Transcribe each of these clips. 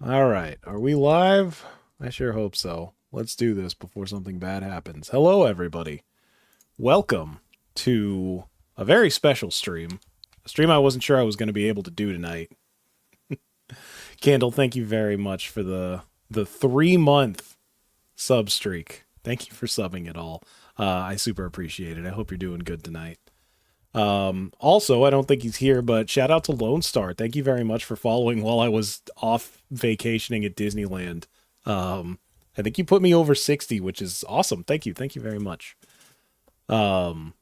All right, are we live? I sure hope so. Let's do this before something bad happens. Hello, everybody. Welcome to a very special stream. A stream I wasn't sure I was going to be able to do tonight. Candle, thank you very much for the 3-month sub streak. Thank you for subbing it all. I super appreciate it. I hope you're doing good tonight. Also, I don't think he's here, but shout out to Lone Star. Thank you very much for following while I was off vacationing at Disneyland. I think you put me over 60, which is awesome. Thank you. Thank you very much. So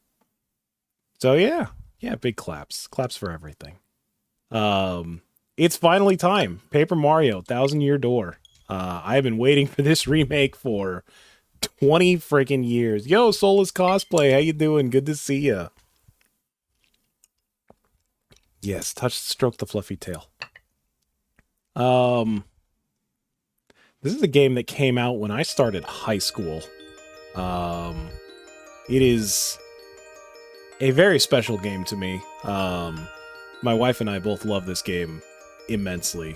yeah, big claps. Claps for everything. It's finally time. Paper Mario, 1,000 Year Door. I have been waiting for this remake for 20 freaking years. Yo, Soulless Cosplay, how you doing? Good to see ya. Yes, stroke the fluffy tail. This is a game that came out when I started high school. It is a very special game to me. My wife and I both love this game immensely.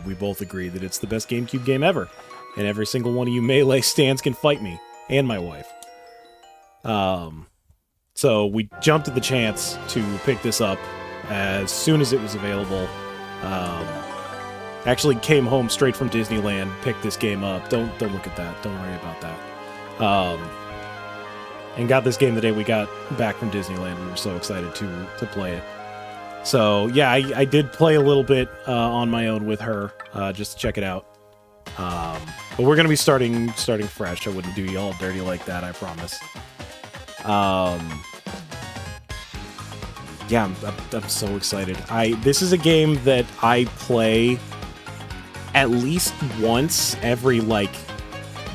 We both agree that it's the best GameCube game ever. And every single one of you Melee stands can fight me and my wife. So we jumped at the chance to pick this up as soon as it was available. Actually came home straight from Disneyland, picked this game up. Don't look at that. Don't worry about that. And got this game the day we got back from Disneyland. We were so excited to play it. So yeah, I did play a little bit on my own with her, just to check it out. But we're gonna be starting fresh. I wouldn't do you all dirty like that, I promise. Yeah, I'm so excited. This is a game that I play at least once every,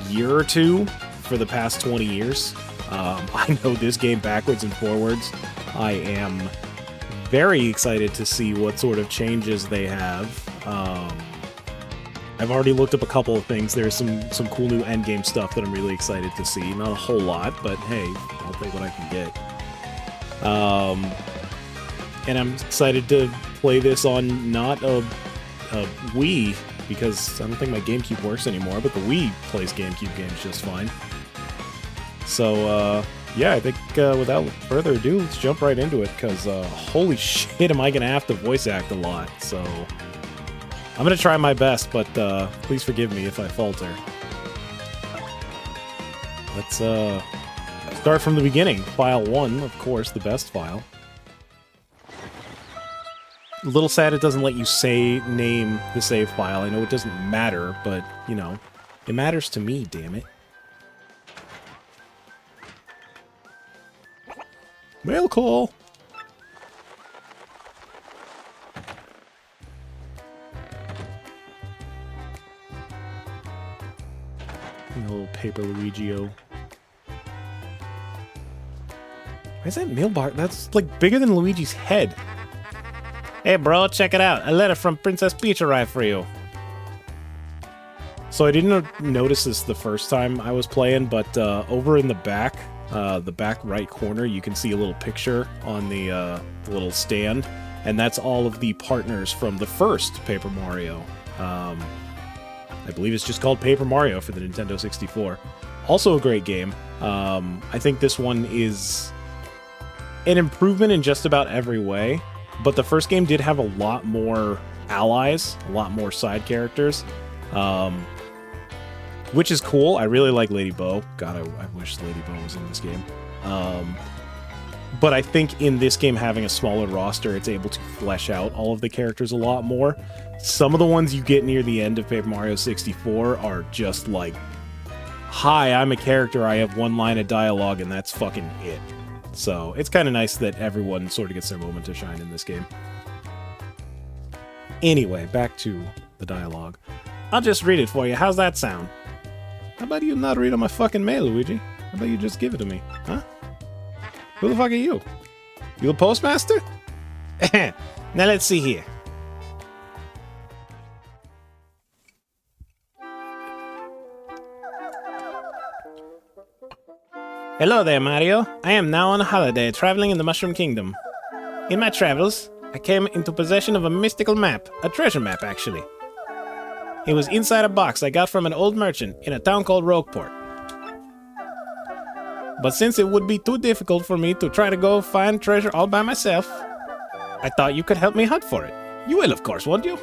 year or two for the past 20 years. I know this game backwards and forwards. I am very excited to see what sort of changes they have. I've already looked up a couple of things. There's some cool new endgame stuff that I'm really excited to see. Not a whole lot, but hey, I'll take what I can get. And I'm excited to play this on not a Wii, because I don't think my GameCube works anymore, but the Wii plays GameCube games just fine. So, yeah, I think without further ado, let's jump right into it, because holy shit am I going to have to voice act a lot, so I'm going to try my best, but please forgive me if I falter. Let's start from the beginning. File 1, of course, the best file. A little sad it doesn't let you name the save file. I know it doesn't matter, but, you know, it matters to me, damn it. Well, cool. A little paper Luigi-o. Why is that mailbox? That's, bigger than Luigi's head. Hey bro, check it out. A letter from Princess Peach arrived for you. So I didn't notice this the first time I was playing, but over in the back right corner, you can see a little picture on the little stand, and that's all of the partners from the first Paper Mario. I believe it's just called Paper Mario for the Nintendo 64. Also a great game. I think this one is an improvement in just about every way. But the first game did have a lot more allies, a lot more side characters, which is cool. I really like Lady Bo. God, I wish Lady Bo was in this game. But I think in this game, having a smaller roster, it's able to flesh out all of the characters a lot more. Some of the ones you get near the end of Paper Mario 64 are just like, hi, I'm a character, I have one line of dialogue, and that's fucking it. So it's kind of nice that everyone sort of gets their moment to shine in this game. Anyway, back to the dialogue. I'll just read it for you. How's that sound? How about you not read on my fucking mail, Luigi? How about you just give it to me? Huh? Who the fuck are you? You the postmaster? Now let's see here. Hello there, Mario. I am now on a holiday, traveling in the Mushroom Kingdom. In my travels, I came into possession of a mystical map. A treasure map, actually. It was inside a box I got from an old merchant in a town called Rogueport. But since it would be too difficult for me to try to go find treasure all by myself, I thought you could help me hunt for it. You will, of course, won't you?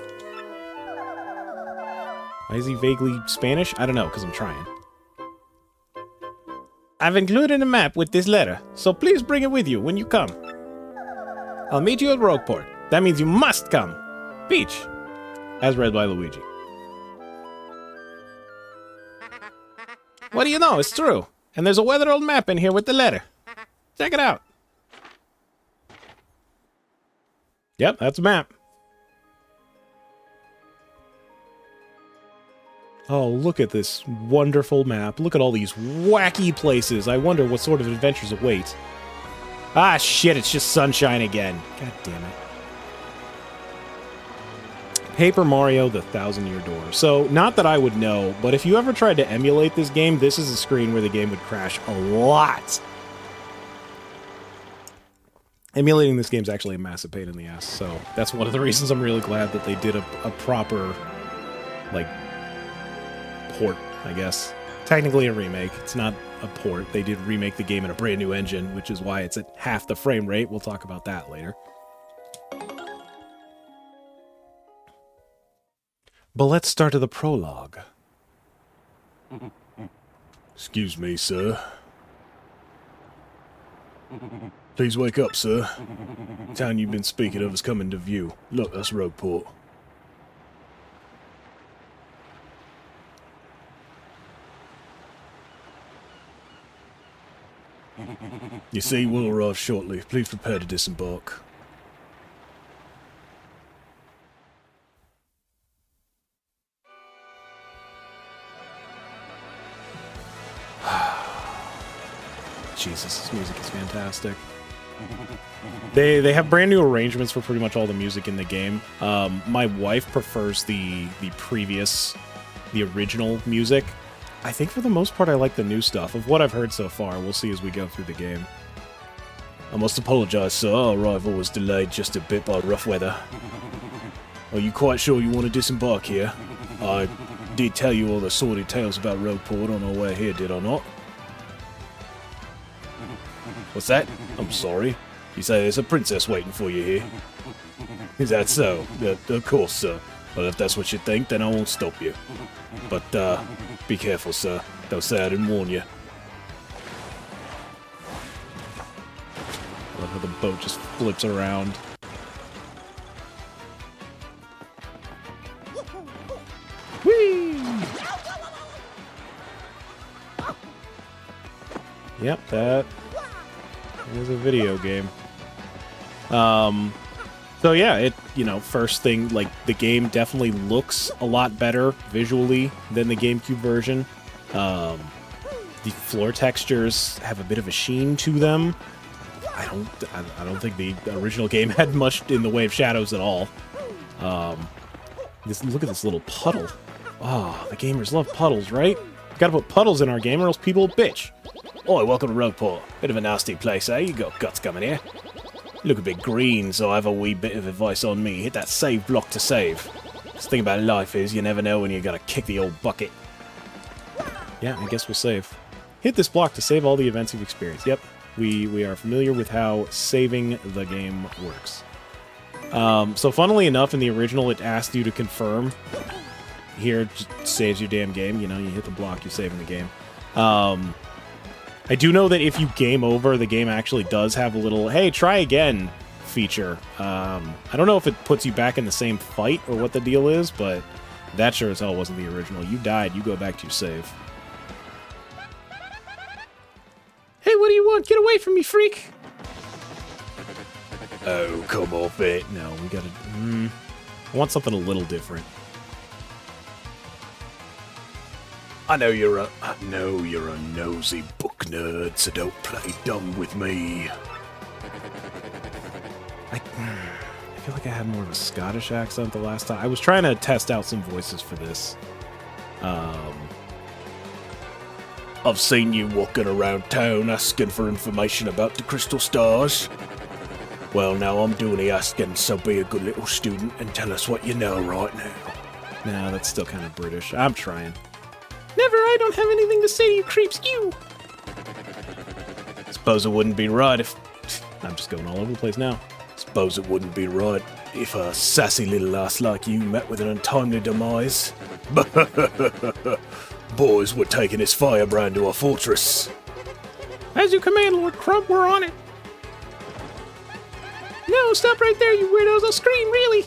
Why is he vaguely Spanish? I don't know, because I'm trying. I've included a map with this letter, so please bring it with you when you come. I'll meet you at Rogueport. That means you must come. Peach. As read by Luigi. What do you know? It's true. And there's a weathered old map in here with the letter. Check it out. Yep, that's a map. Oh, look at this wonderful map. Look at all these wacky places. I wonder what sort of adventures await. Ah, shit, it's just sunshine again. God damn it. Paper Mario, the Thousand-Year Door. So, not that I would know, but if you ever tried to emulate this game, this is a screen where the game would crash a lot. Emulating this game is actually a massive pain in the ass, so that's one of the reasons I'm really glad that they did a proper, like, port, I guess. Technically a remake. It's not a port. They did remake the game in a brand new engine, which is why it's at half the frame rate. We'll talk about that later. But let's start with the prologue. Excuse me, sir. Please wake up, sir. The town you've been speaking of is coming to view. Look, that's Rogueport. You see, we'll arrive shortly. Please prepare to disembark. Jesus, this music is fantastic. They have brand new arrangements for pretty much all the music in the game. My wife prefers the original music. I think for the most part I like the new stuff. Of what I've heard so far, we'll see as we go through the game. I must apologize, sir. Our arrival was delayed just a bit by rough weather. Are you quite sure you want to disembark here? I did tell you all the sordid tales about Rogueport on our way here, did I not? What's that? I'm sorry. You say there's a princess waiting for you here? Is that so? Of course, sir. Well, if that's what you think, then I won't stop you. But, be careful, sir. They'll say I didn't warn you. I love how the boat just flips around. Whee! Yep, that is a video game. So yeah, first thing, like, the game definitely looks a lot better visually than the GameCube version. The floor textures have a bit of a sheen to them. I don't think the original game had much in the way of shadows at all. Look at this little puddle. Oh, the gamers love puddles, right? Gotta put puddles in our game or else people will bitch. Oi, welcome to Rogueport. Bit of a nasty place, eh? You got guts coming here. You look a bit green, so I have a wee bit of advice on me. Hit that save block to save. The thing about life is you never know when you're gonna kick the old bucket. Yeah, I guess we'll save. Hit this block to save all the events you've experienced. Yep, we are familiar with how saving the game works. So funnily enough, in the original, it asked you to confirm. Here, it just saves your damn game. You know, you hit the block, you're saving the game. I do know that if you game over, the game actually does have a little, hey, try again feature. I don't know if it puts you back in the same fight or what the deal is, but that sure as hell wasn't the original. You died, you go back to your save. Hey, what do you want? Get away from me, freak! Oh, come off it. No, we gotta... I want something a little different. I know you're a nosy book nerd, so don't play dumb with me. I feel like I had more of a Scottish accent the last time. I was trying to test out some voices for this. I've seen you walking around town asking for information about the crystal stars. Well, now I'm doing the asking, so be a good little student and tell us what you know right now. Nah, that's still kind of British. I'm trying. Never, I don't have anything to say to you creeps, you! Suppose it wouldn't be right if... I'm just going all over the place now. Suppose it wouldn't be right if a sassy little lass like you met with an untimely demise. Boys, we're taking this firebrand to a fortress. As you command, Lord Crump, we're on it. No, stop right there, you weirdos. I'll scream, really.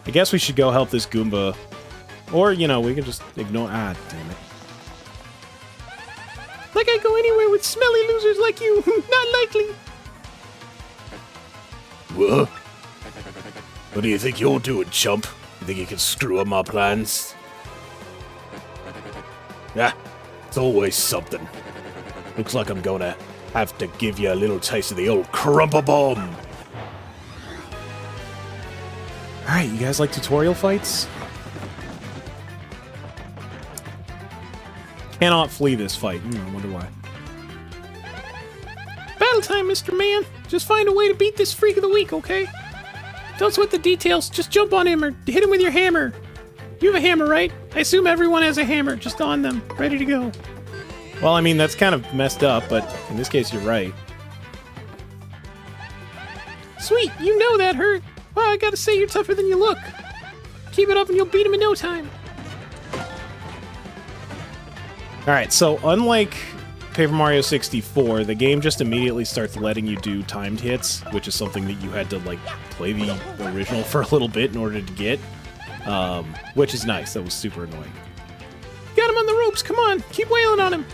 I guess we should go help this Goomba. Or, you know, we can just ignore... Ah, damn it. Like I go anywhere with smelly losers like you. Not likely. What? What do you think you're doing, chump? You think you can screw up my plans? Ah, it's always something. Looks like I'm gonna have to give you a little taste of the old crumple bomb. Alright, you guys like tutorial fights? Cannot flee this fight. I wonder why. Battle time, Mr. Man. Just find a way to beat this freak of the week, okay? Don't sweat the details. Just jump on him or hit him with your hammer. You have a hammer, right? I assume everyone has a hammer just on them, ready to go. Well, I mean, that's kind of messed up, but in this case, you're right. Sweet, you know that hurt. Well, I gotta say, you're tougher than you look. Keep it up and you'll beat him in no time. Alright, so unlike Paper Mario 64, the game just immediately starts letting you do timed hits, which is something that you had to, like, play the original for a little bit in order to get. Which is nice. That was super annoying. Got him on the ropes! Come on! Keep wailing on him!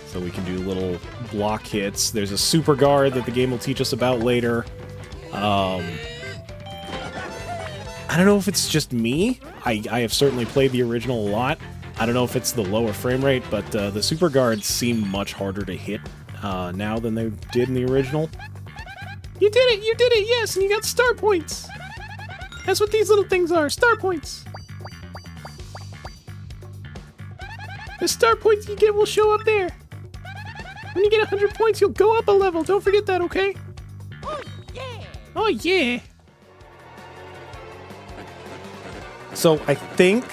So we can do little block hits. There's a super guard that the game will teach us about later. I don't know if it's just me. I have certainly played the original a lot. I don't know if it's the lower frame rate, but the super guards seem much harder to hit now than they did in the original. You did it, yes, and you got star points. That's what these little things are, star points. The star points you get will show up there. When you get 100 points, you'll go up a level. Don't forget that, okay? Oh, yeah. Oh, yeah. So I think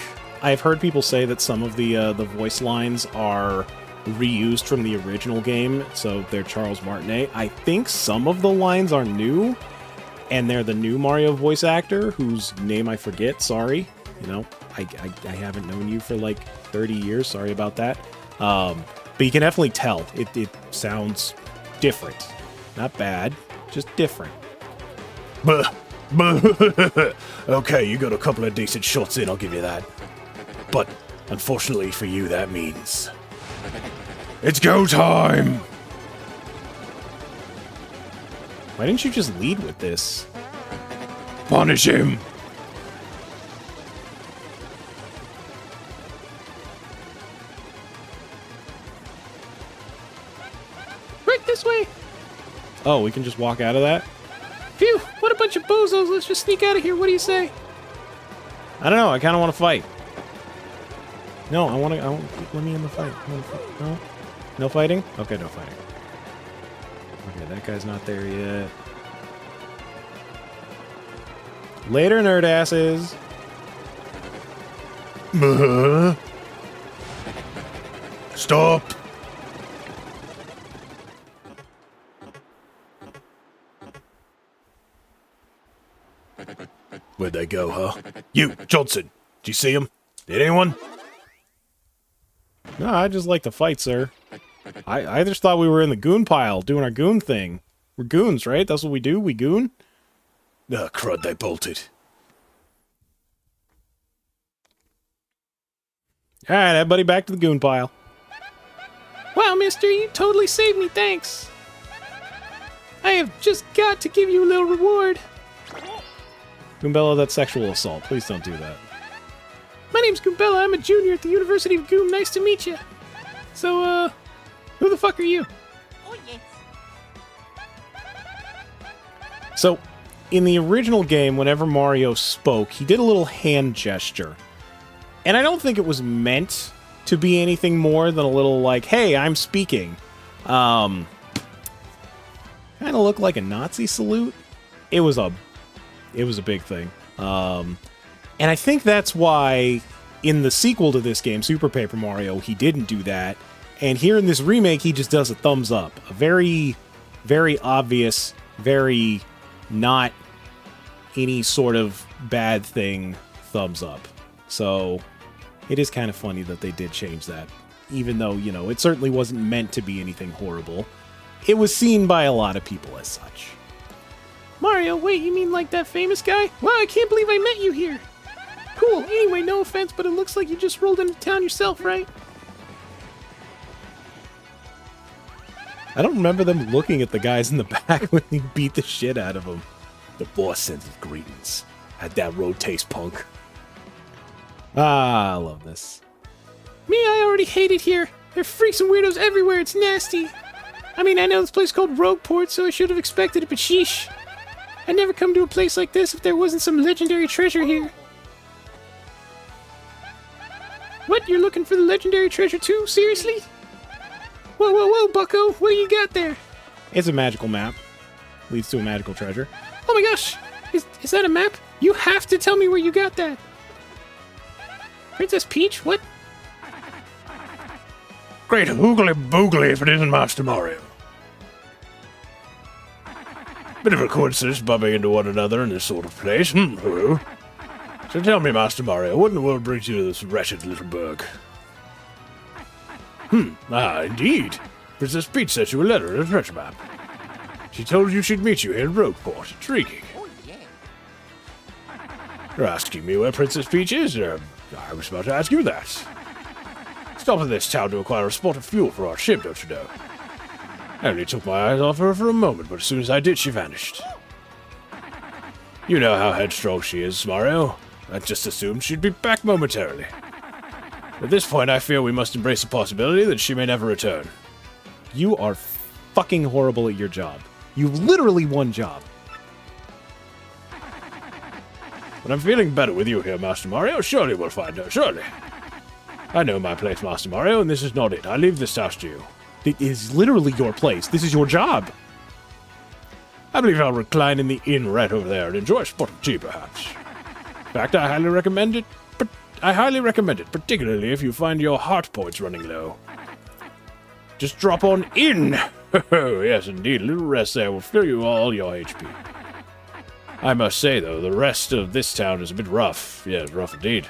I've heard people say that some of the voice lines are reused from the original game, so they're Charles Martinet. I think some of the lines are new, and they're the new Mario voice actor, whose name I forget, sorry. You know, I haven't known you for like 30 years, sorry about that. But you can definitely tell, it sounds different. Not bad, just different. Okay, you got a couple of decent shots in, I'll give you that. But, unfortunately for you, that means... it's go time! Why didn't you just lead with this? Punish him! Right this way! Oh, we can just walk out of that? Phew! What a bunch of bozos! Let's just sneak out of here, what do you say? I don't know, I kind of want to fight. No, I want to let me in the fight. No? No fighting? Okay, no fighting. Okay, that guy's not there yet. Later, nerd asses. Stop. Where'd they go, huh? You, Johnson. Did you see him? Did anyone? No, I just like to fight, sir. I just thought we were in the goon pile, doing our goon thing. We're goons, right? That's what we do? We goon? Ah, crud, they bolted. Alright, everybody back to the goon pile. Wow, mister, you totally saved me, thanks. I have just got to give you a little reward. Goombella, that's sexual assault. Please don't do that. My name's Goombella. I'm a junior at the University of Goom. Nice to meet you. So, who the fuck are you? Oh, yes. So, in the original game, whenever Mario spoke, he did a little hand gesture. And I don't think it was meant to be anything more than a little like, hey, I'm speaking. Kind of looked like a Nazi salute. It was a big thing. And I think that's why in the sequel to this game, Super Paper Mario, he didn't do that. And here in this remake, he just does a thumbs up. A very, very obvious, very not any sort of bad thing thumbs up. So it is kind of funny that they did change that. Even though, you know, it certainly wasn't meant to be anything horrible. It was seen by a lot of people as such. Mario, wait, you mean like that famous guy? Wow, I can't believe I met you here. Cool, anyway, no offense, but it looks like you just rolled into town yourself, right? I don't remember them looking at the guys in the back when he beat the shit out of them. The boss sends his greetings. Had that road taste, punk. Ah, I love this. Me, I already hate it here. There are freaks and weirdos everywhere, it's nasty. I mean, I know this place called Rogueport, so I should have expected it, but sheesh. I'd never come to a place like this if there wasn't some legendary treasure here. What, you're looking for the legendary treasure too? Seriously? Whoa, whoa, whoa, bucko, what do you got there? It's a magical map. Leads to a magical treasure. Oh my gosh! Is that a map? You have to tell me where you got that. Princess Peach? What? Great hoogly boogly if it isn't Master Mario. Bit of a coincidence bumping into one another in this sort of place. Hello. So tell me, Master Mario, what in the world brings you to this wretched little burg? Indeed. Princess Peach sent you a letter and a treasure map. She told you she'd meet you here in Rogueport. Intriguing. You're asking me where Princess Peach is? I was about to ask you that. Stop in this town to acquire a spot of fuel for our ship, don't you know? I only took my eyes off her for a moment, but as soon as I did, she vanished. You know how headstrong she is, Mario. I just assumed she'd be back momentarily. At this point, I feel we must embrace the possibility that she may never return. You are fucking horrible at your job. You literally one job. But I'm feeling better with you here, Master Mario. Surely we'll find her, surely. I know my place, Master Mario, and this is not it. I leave this task to you. It is literally your place. This is your job. I believe I'll recline in the inn right over there and enjoy a spot of tea, perhaps. In fact, I highly recommend it, particularly if you find your heart points running low. Just drop on in. Yes, indeed, a little rest there will fill you all your HP. I must say, though, the rest of this town is a bit rough. Yes, rough indeed.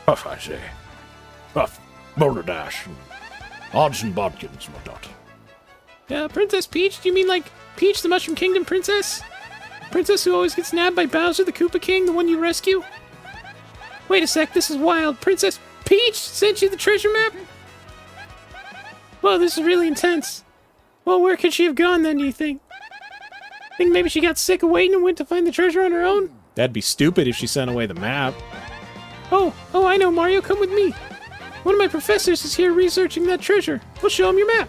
Rough, I say. Rough. Boulder Dash. And odds and bodkins and whatnot. Princess Peach? Do you mean like Peach, the Mushroom Kingdom princess? Princess who always gets nabbed by Bowser, the Koopa King, the one you rescue? Wait a sec, this is wild. Princess Peach sent you the treasure map? Whoa, this is really intense. Well, where could she have gone then, do you think? Think maybe she got sick of waiting and went to find the treasure on her own? That'd be stupid if she sent away the map. Oh, I know, Mario, come with me. One of my professors is here researching that treasure. We'll show him your map.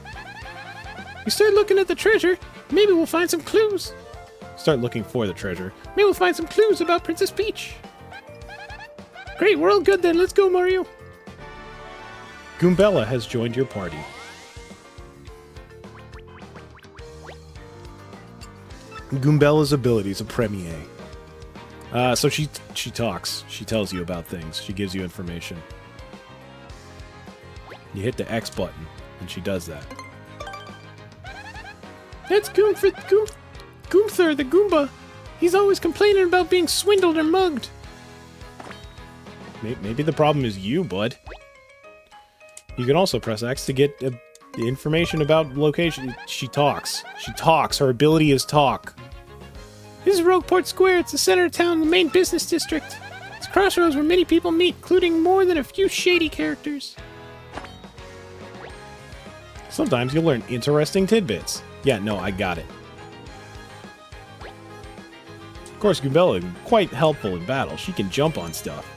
You start looking at the treasure, maybe we'll find some clues. Start looking for the treasure. Maybe we'll find some clues about Princess Peach. Great, we're all good then. Let's go, Mario. Goombella has joined your party. Goombella's abilities, a premier. So she talks. She tells you about things. She gives you information. You hit the X button, and she does that. That's Goomthur, the Goomba. He's always complaining about being swindled or mugged. Maybe the problem is you, bud. You can also press X to get the information about location. She talks. She talks. Her ability is talk. This is Rogueport Square. It's the center of town, the main business district. It's a crossroads where many people meet, including more than a few shady characters. Sometimes you'll learn interesting tidbits. Yeah, no, I got it. Of course, Goombella is quite helpful in battle. She can jump on stuff.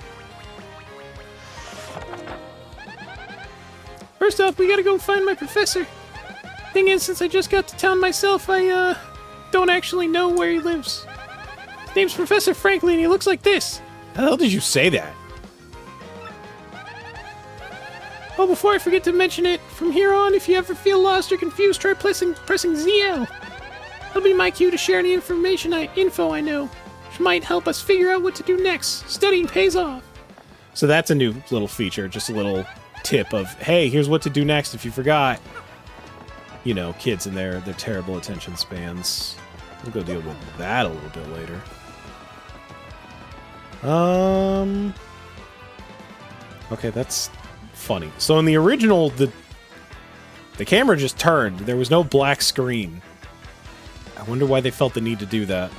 First off, we gotta go find my professor. Thing is, since I just got to town myself, I, don't actually know where he lives. His name's Professor Franklin, and he looks like this. How the hell did you say that? Oh, before I forget to mention it, from here on, if you ever feel lost or confused, try pressing ZL. That'll be my cue to share any info I know. which might help us figure out what to do next. Studying pays off. So that's a new little feature, just a little tip of, hey, here's what to do next if you forgot. You know, kids and their terrible attention spans. We'll go deal with that a little bit later. Okay, that's funny. So in the original, the camera just turned. There was no black screen. I wonder why they felt the need to do that.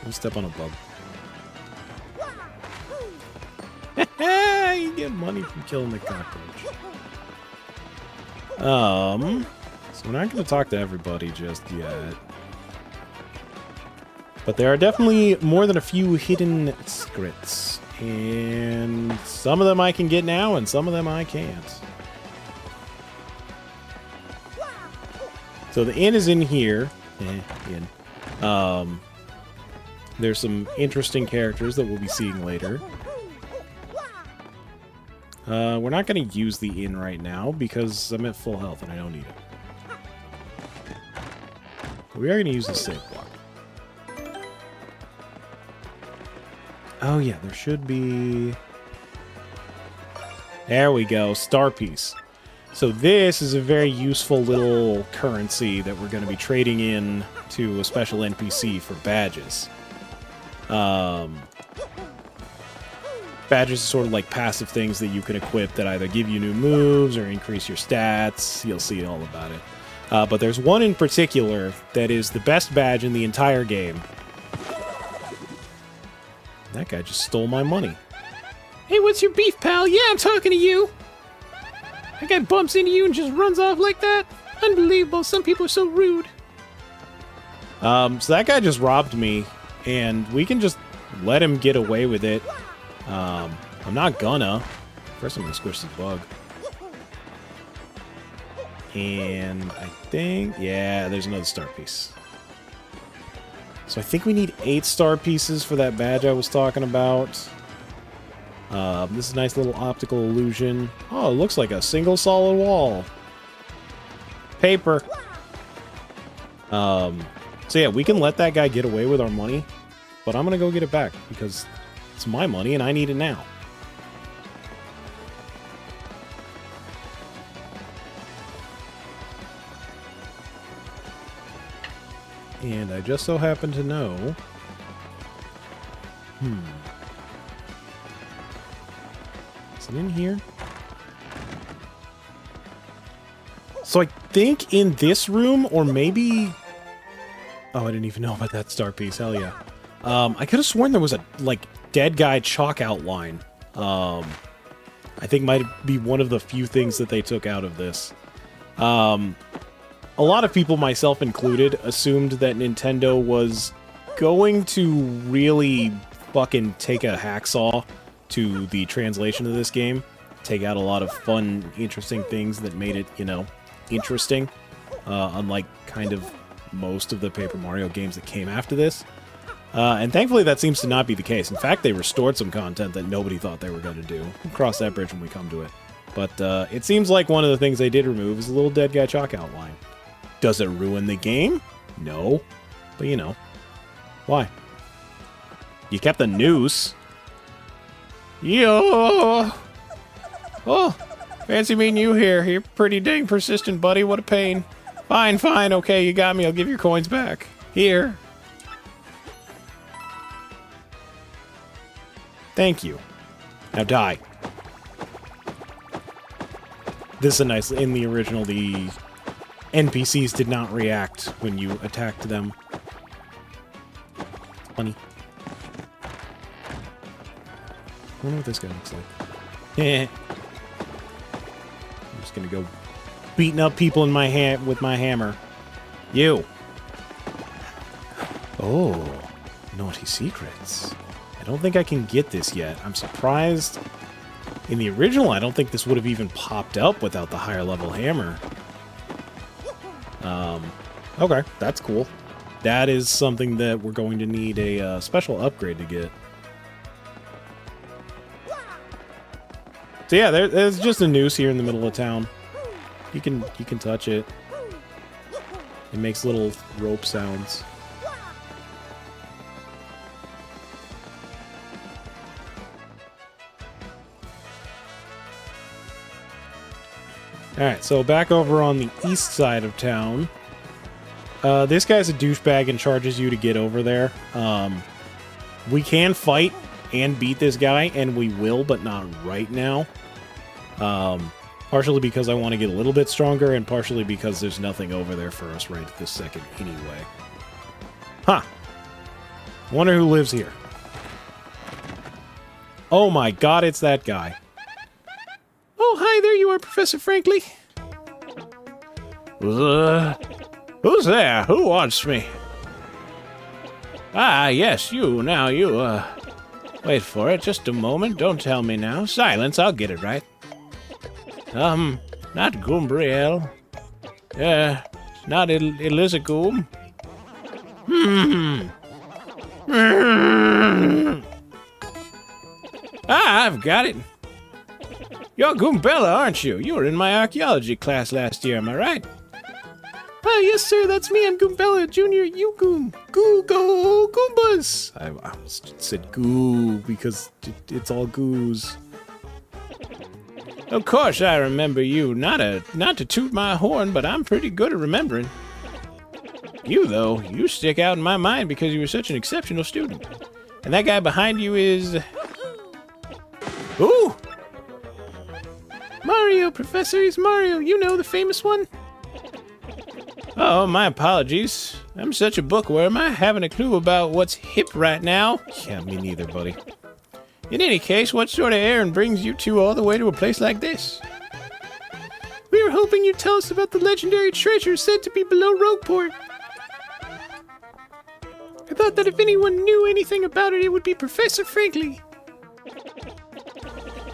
I'll step on a bug. You get money from killing the cockroach. So we're not going to talk to everybody just yet. But there are definitely more than a few hidden secrets. And some of them I can get now, and some of them I can't. So the inn is in here. There's some interesting characters that we'll be seeing later. We're not going to use the inn right now because I'm at full health and I don't need it. We are going to use the save block. Oh yeah, there should be... There we go, star piece. So this is a very useful little currency that we're going to be trading in to a special NPC for badges. Badges are sort of like passive things that you can equip that either give you new moves or increase your stats. You'll see all about it. But there's one in particular that is the best badge in the entire game. That guy just stole my money. Hey, what's your beef, pal? Yeah, I'm talking to you. That guy bumps into you and just runs off like that? Unbelievable. Some people are so rude. So that guy just robbed me, and we can just let him get away with it. I'm not gonna. First I'm gonna squish this bug. And I think... Yeah, there's another star piece. So I think we need 8 star pieces for that badge I was talking about. This is a nice little optical illusion. Oh, it looks like a single solid wall. Paper. So yeah, we can let that guy get away with our money, but I'm gonna go get it back because it's my money and I need it now. And I just so happen to know... Is it in here? So I think in this room, or maybe... Oh, I didn't even know about that star piece. Hell yeah. I could have sworn there was a, like, dead guy chalk outline. I think might be one of the few things that they took out of this. A lot of people, myself included, assumed that Nintendo was going to really fucking take a hacksaw to the translation of this game. Take out a lot of fun, interesting things that made it, you know, interesting. Unlike kind of most of the Paper Mario games that came after this. And thankfully that seems to not be the case. In fact, they restored some content that nobody thought they were going to do. We'll cross that bridge when we come to it. But it seems like one of the things they did remove is a little dead guy chalk outline. Does it ruin the game? No. But you know. Why? You kept the noose. Yo! Oh, fancy meeting you here. You're pretty dang persistent, buddy. What a pain. Fine, fine. Okay, you got me. I'll give your coins back. Here. Thank you. Now die. This is a nice... In the original, the NPCs did not react when you attacked them. Funny. I wonder what this guy looks like. I'm just gonna go beating up people in my with my hammer. You. Oh, naughty secrets. I don't think I can get this yet. I'm surprised. In the original, I don't think this would have even popped up without the higher level hammer. Okay, that's cool. That is something that we're going to need a special upgrade to get. So yeah, there's just a noose here in the middle of town. You can touch it. It makes little rope sounds. Alright, so back over on the east side of town. This guy's a douchebag and charges you to get over there. We can fight and beat this guy, and we will, but not right now. Partially because I want to get a little bit stronger, and partially because there's nothing over there for us right this second anyway. Huh. Wonder who lives here. Oh my god, it's that guy. Oh, hi, there you are, Professor Frankly. Who's there? Who wants me? Ah, yes, you. Now, you, wait for it. Just a moment. Don't tell me now. Silence. I'll get it right. Not Goombriel. Not Elizagoom. Ah, I've got it. You're Goombella, aren't you? You were in my archaeology class last year, am I right? Ah, yes, sir, that's me. I'm Goombella, Junior Googoom. Go Goombas! I almost said goo because it's all goos. Of course I remember you. Not to toot my horn, but I'm pretty good at remembering. You, though, you stick out in my mind because you were such an exceptional student. And that guy behind you is... Ooh! Mario, Professor, he's Mario. You know, the famous one. Oh, my apologies. I'm such a bookworm, I haven't a clue about what's hip right now. Yeah, me neither, buddy. In any case, what sort of errand brings you two all the way to a place like this? We were hoping you'd tell us about the legendary treasure said to be below Rogueport. I thought that if anyone knew anything about it, it would be Professor Frankly.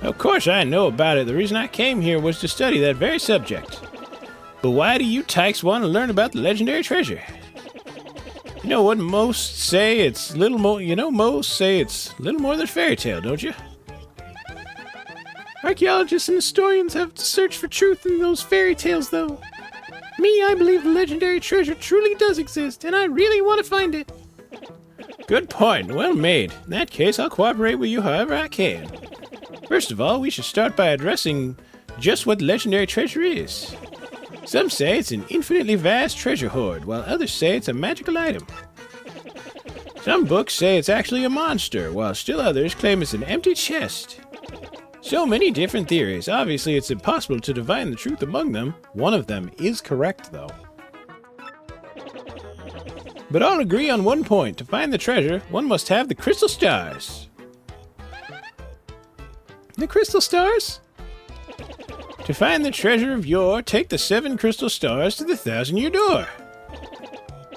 Of course I know about it. The reason I came here was to study that very subject. But why do you tykes want to learn about the legendary treasure? You know what most say it's little more, most say it's little more than a fairy tale, don't you? Archaeologists and historians have to search for truth in those fairy tales, though. Me, I believe the legendary treasure truly does exist, and I really want to find it. Good point. Well made. In that case, I'll cooperate with you however I can. First of all, we should start by addressing just what the legendary treasure is. Some say it's an infinitely vast treasure hoard, while others say it's a magical item. Some books say it's actually a monster, while still others claim it's an empty chest. So many different theories. Obviously, it's impossible to divine the truth among them. One of them is correct, though. But all agree on one point. To find the treasure, one must have the crystal stars. The crystal stars? To find the treasure of yore, take the 7 crystal stars to the 1,000-year door.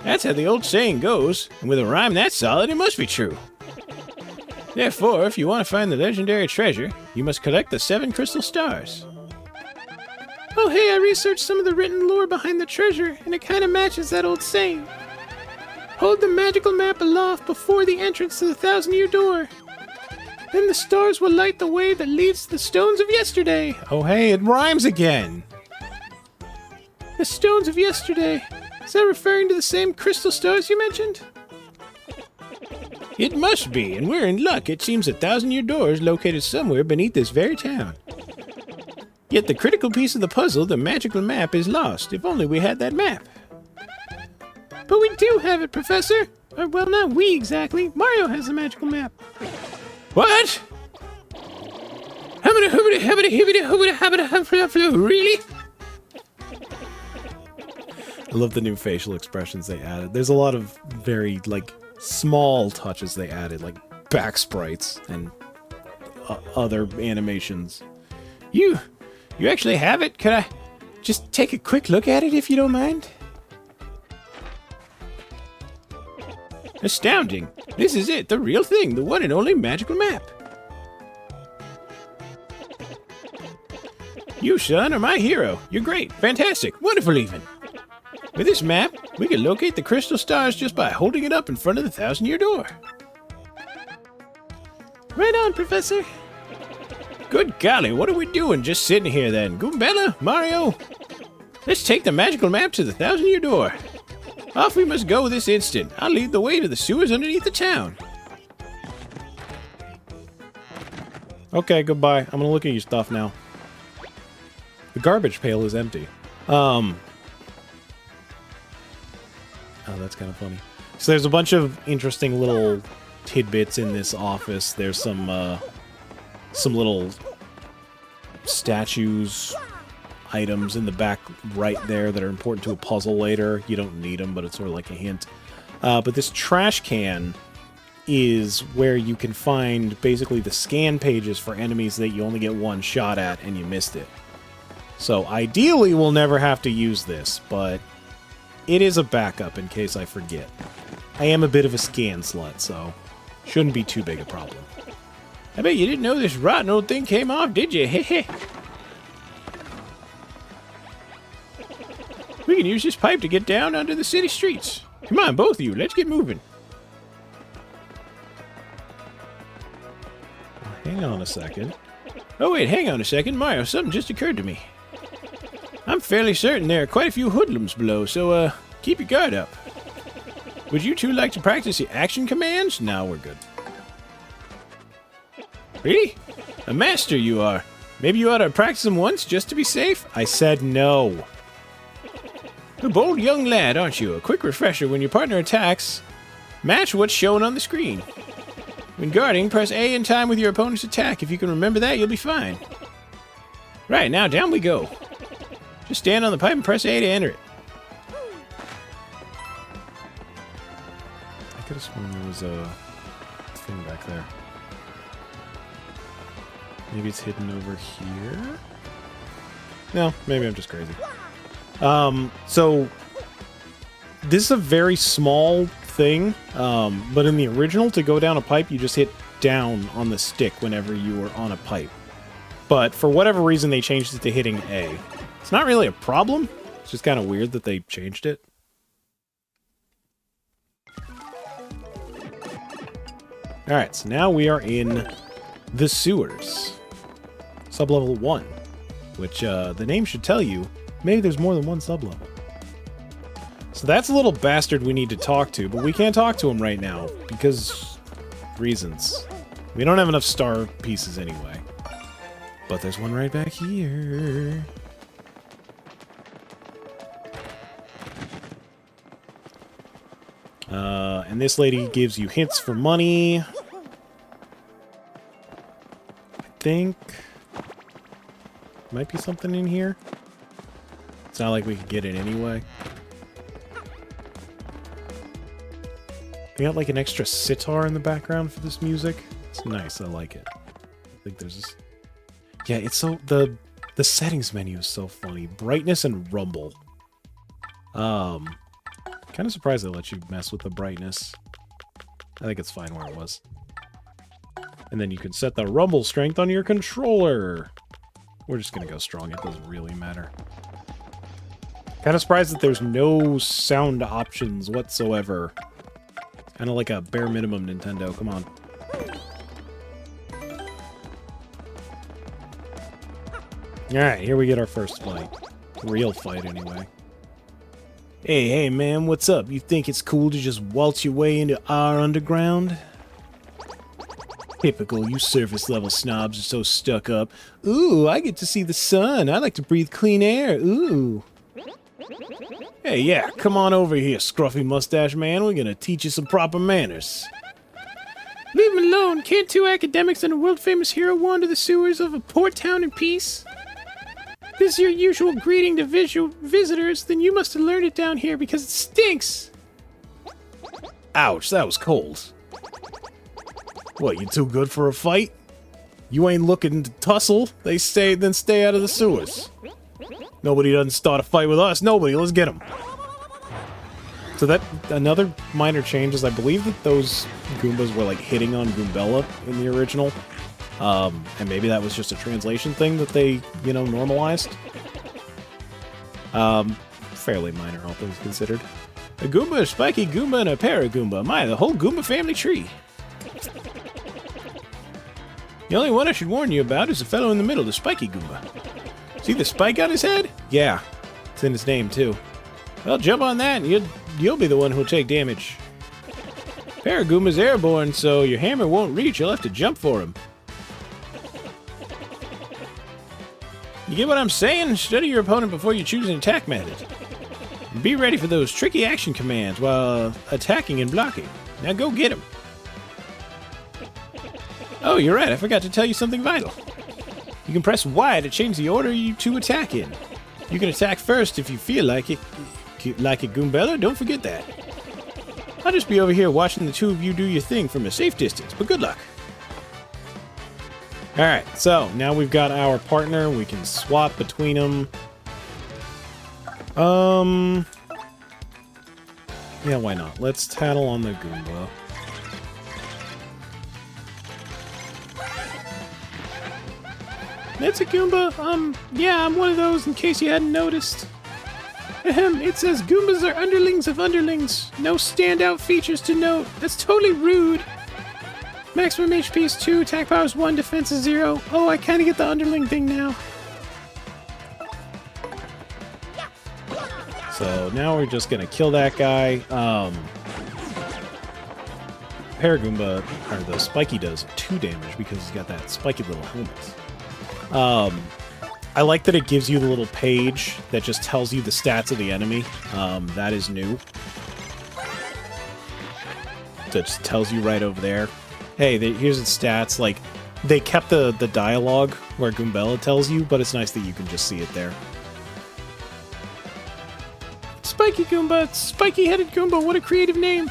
That's how the old saying goes, and with a rhyme that solid, it must be true. Therefore, if you want to find the legendary treasure, you must collect the 7 crystal stars. Oh hey, I researched some of the written lore behind the treasure, and it kind of matches that old saying. Hold the magical map aloft before the entrance to the 1,000-year door. Then the stars will light the way that leads to the stones of yesterday. Oh hey, it rhymes again! The stones of yesterday. Is that referring to the same crystal stars you mentioned? It must be, and we're in luck. It seems the 1,000-year door is located somewhere beneath this very town. Yet the critical piece of the puzzle, the magical map, is lost. If only we had that map. But we do have it, Professor. Or, well, not we exactly. Mario has the magical map. What? Really? I love the new facial expressions they added. There's a lot of very, small touches they added, like back sprites and other animations. You actually have it? Could I just take a quick look at it if you don't mind? Astounding. This is it, the real thing, the one and only magical map. You, son, are my hero. You're great, fantastic, wonderful even. With this map, we can locate the crystal stars just by holding it up in front of the 1,000-year door. Right on, Professor. Good golly, what are we doing just sitting here then? Goombella? Mario? Let's take the magical map to the 1,000-year door. Off we must go this instant. I'll lead the way to the sewers underneath the town. Okay, goodbye. I'm gonna look at your stuff now. The garbage pail is empty. Oh, that's kind of funny. So there's a bunch of interesting little tidbits in this office. There's some little statues, items in the back right there that are important to a puzzle later. You don't need them, but it's sort of like a hint. But this trash can is where you can find basically the scan pages for enemies that you only get one shot at and you missed it. So ideally we'll never have to use this, but it is a backup in case I forget. I am a bit of a scan slut, so shouldn't be too big a problem. I bet you didn't know this rotten old thing came off, did you? Heh. We can use this pipe to get down onto the city streets. Come on, both of you, let's get moving. Hang on a second. Oh wait, hang on a second, Mario, something just occurred to me. I'm fairly certain there are quite a few hoodlums below, so keep your guard up. Would you two like to practice the action commands? No, we're good. Really? A master you are. Maybe you ought to practice them once just to be safe? I said no. A bold young lad, aren't you? A quick refresher when your partner attacks. Match what's shown on the screen. When guarding, press A in time with your opponent's attack. If you can remember that, you'll be fine. Right, now down we go. Just stand on the pipe and press A to enter it. I could have sworn there was a thing back there. Maybe it's hidden over here? No, maybe I'm just crazy. So this is a very small thing, but in the original, to go down a pipe, you just hit down on the stick whenever you were on a pipe. But for whatever reason, they changed it to hitting A. It's not really a problem. It's just kind of weird that they changed it. Alright, so now we are in the sewers. Sublevel 1, which the name should tell you, maybe there's more than one sublevel. So that's a little bastard we need to talk to, but we can't talk to him right now, because reasons. We don't have enough star pieces anyway. But there's one right back here. And this lady gives you hints for money. I think might be something in here. It's not like we could get it anyway. They got like an extra sitar in the background for this music. It's nice, I like it. I think there's this. Yeah, it's so the settings menu is so funny. Brightness and rumble. Kind of surprised they let you mess with the brightness. I think it's fine where it was. And then you can set the rumble strength on your controller. We're just gonna go strong, it doesn't really matter. Kind of surprised that there's no sound options whatsoever. Kind of like a bare minimum Nintendo, come on. Alright, here we get our first fight. Real fight, anyway. Hey, man, what's up? You think it's cool to just waltz your way into our underground? Typical, you surface-level snobs are so stuck up. Ooh, I get to see the sun. I like to breathe clean air. Ooh. Hey, yeah, come on over here, scruffy mustache man. We're gonna teach you some proper manners. Leave him alone. Can't two academics and a world-famous hero wander the sewers of a poor town in peace? If this is your usual greeting to visitors, then you must have learned it down here because it stinks. Ouch, that was cold. What, you too good for a fight? You ain't looking to tussle. Then stay out of the sewers. Nobody doesn't start a fight with us. Nobody, let's get them. So that, another minor change is I believe that those Goombas were like hitting on Goombella in the original. And maybe that was just a translation thing that they, you know, normalized. Fairly minor, all things considered. A Goomba, a Spiky Goomba, and a Paragoomba. My, the whole Goomba family tree. The only one I should warn you about is the fellow in the middle, the Spiky Goomba. See the spike on his head? Yeah, it's in his name, too. Well, jump on that, and you'll be the one who'll take damage. Paragoomba's airborne, so your hammer won't reach. You'll have to jump for him. You get what I'm saying? Study your opponent before you choose an attack method. Be ready for those tricky action commands while attacking and blocking. Now go get them. Oh, you're right. I forgot to tell you something vital. You can press Y to change the order you to attack in. You can attack first if you feel like it. Like it, Goombella, don't forget that. I'll just be over here watching the two of you do your thing from a safe distance, but good luck. Alright, so now we've got our partner. We can swap between them. Yeah, why not? Let's tattle on the Goomba. That's a Goomba. Yeah, I'm one of those in case you hadn't noticed. Ahem, it says Goombas are underlings of underlings. No standout features to note. That's totally rude. Maximum HP is 2, attack power is 1, defense is 0. Oh, I kinda get the underling thing now. So now we're just gonna kill that guy. Paragoomba, or the Spiky, does 2 damage because he's got that spiky little helmet. I like that it gives you the little page that just tells you the stats of the enemy. That is new. That just tells you right over there. Hey, here's its stats. Like, they kept the dialogue where Goombella tells you, but it's nice that you can just see it there. Spiky Goomba, spiky-headed Goomba, what a creative name.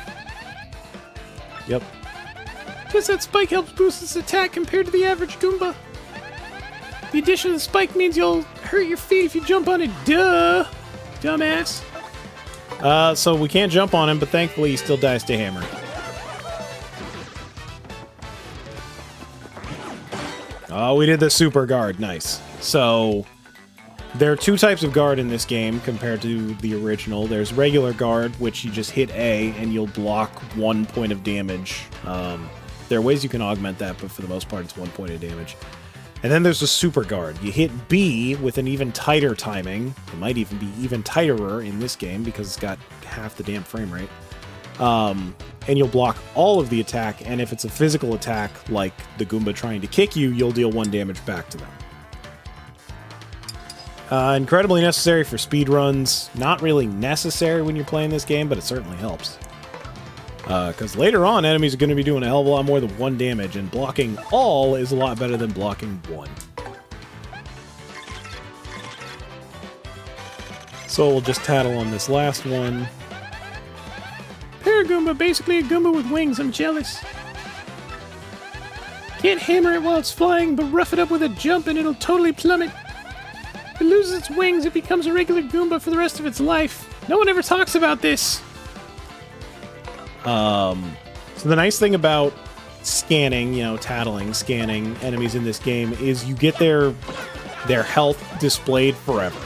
Yep. Guess that spike helps boost its attack compared to the average Goomba. The addition of the spike means you'll hurt your feet if you jump on it. Duh! Dumbass. So we can't jump on him, but thankfully he still dies to hammer. Oh, we did the super guard. Nice. So there are 2 types of guard in this game compared to the original. There's regular guard, which you just hit A and you'll block 1 point of damage. There are ways you can augment that, but for the most part it's 1 point of damage. And then there's the super guard. You hit B with an even tighter timing. It might even be even tighter in this game because it's got half the damn frame rate. And you'll block all of the attack, and if it's a physical attack, like the Goomba trying to kick you, you'll deal 1 damage back to them. Incredibly necessary for speedruns. Not really necessary when you're playing this game, but it certainly helps. Because later on, enemies are going to be doing a hell of a lot more than 1 damage, and blocking all is a lot better than blocking 1. So we'll just tattle on this last one. Paragoomba, basically a Goomba with wings, I'm jealous. Can't hammer it while it's flying, but rough it up with a jump and it'll totally plummet. If it loses its wings, it becomes a regular Goomba for the rest of its life. No one ever talks about this. So the nice thing about scanning, scanning enemies in this game is you get their health displayed forever.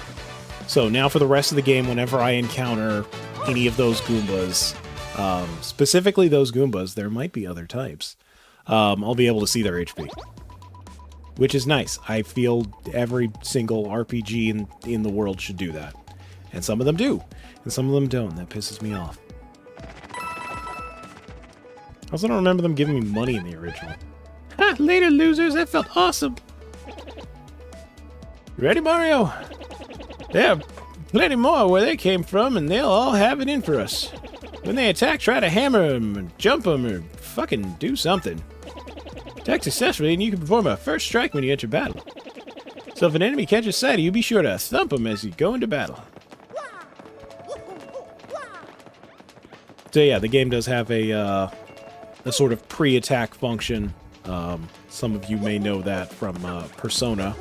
So now for the rest of the game, whenever I encounter any of those Goombas, specifically those Goombas, there might be other types, I'll be able to see their HP. Which is nice. I feel every single RPG in the world should do that. And some of them do, and some of them don't. That pisses me off. I also don't remember them giving me money in the original. Ha! Later, losers. That felt awesome. Ready, Mario? There are plenty more where they came from, and they'll all have it in for us. When they attack, try to hammer them, or jump them, or fucking do something. Attack successfully, and you can perform a first strike when you enter battle. So if an enemy catches sight of you, be sure to thump them as you go into battle. So yeah, the game does have a sort of pre-attack function. Some of you may know that from Persona,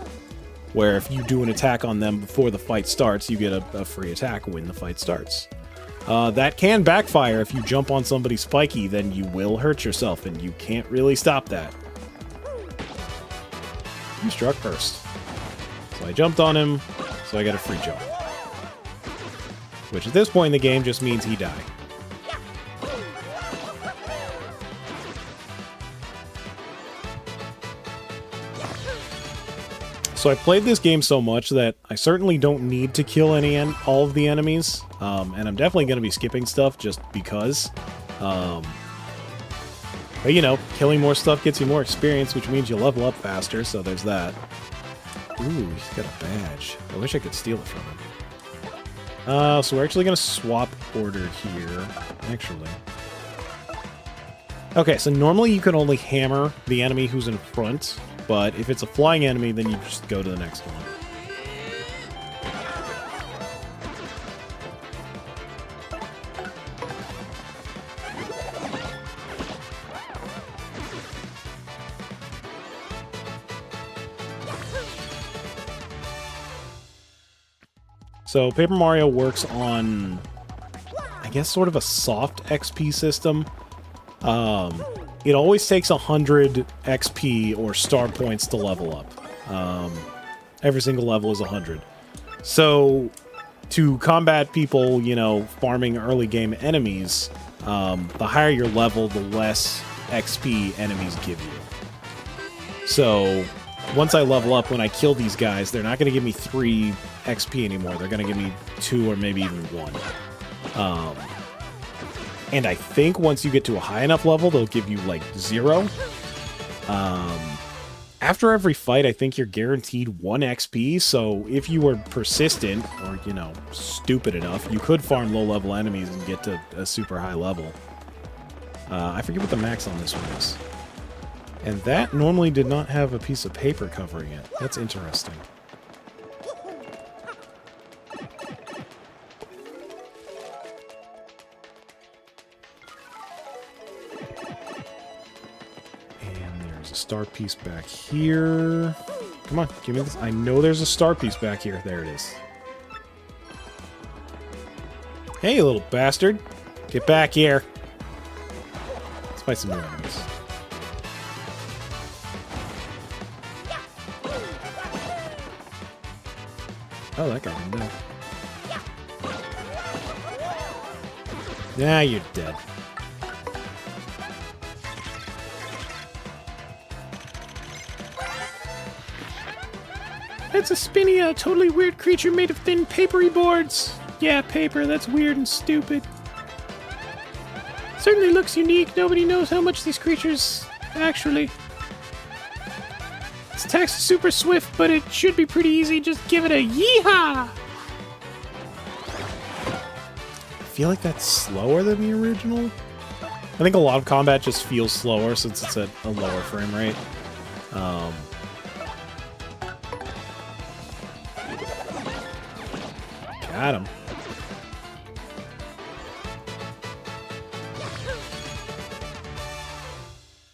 where if you do an attack on them before the fight starts, you get a free attack when the fight starts. That can backfire. If you jump on somebody spiky, then you will hurt yourself, and you can't really stop that. You struck first. So I jumped on him, so I got a free jump. Which at this point in the game just means he died. So I played this game so much that I certainly don't need to kill all of the enemies, and I'm definitely going to be skipping stuff just because. But killing more stuff gets you more experience, which means you level up faster, so there's that. Ooh, he's got a badge. I wish I could steal it from him. So we're actually going to swap order here, actually. Okay, so normally you can only hammer the enemy who's in front, but if it's a flying enemy, then you just go to the next one. So Paper Mario works on, I guess, sort of a soft XP system. It always takes 100 XP or star points to level up. Every single level is 100. So to combat people, you know, farming early game enemies, the higher your level, the less XP enemies give you. So once I level up, when I kill these guys, they're not going to give me 3 XP anymore. They're going to give me 2 or maybe even 1. And I think once you get to a high enough level, they'll give you, like, 0. After every fight, I think you're guaranteed 1 XP, so if you were persistent, or, you know, stupid enough, you could farm low-level enemies and get to a super high level. I forget what the max on this one is. And that normally did not have a piece of paper covering it. That's interesting. Star piece back here. Come on, give me this. I know there's a star piece back here. There it is. Hey, little bastard. Get back here. Let's fight some more enemies. Oh, that guy didn't die. Nah, you're dead. That's a spinny, totally weird creature made of thin, papery boards. Yeah, paper, that's weird and stupid. Certainly looks unique. Nobody knows how much these creatures actually. Its attacks are super swift, but it should be pretty easy. Just give it a yeehaw! I feel like that's slower than the original. I think a lot of combat just feels slower since it's at a lower frame rate. Got him.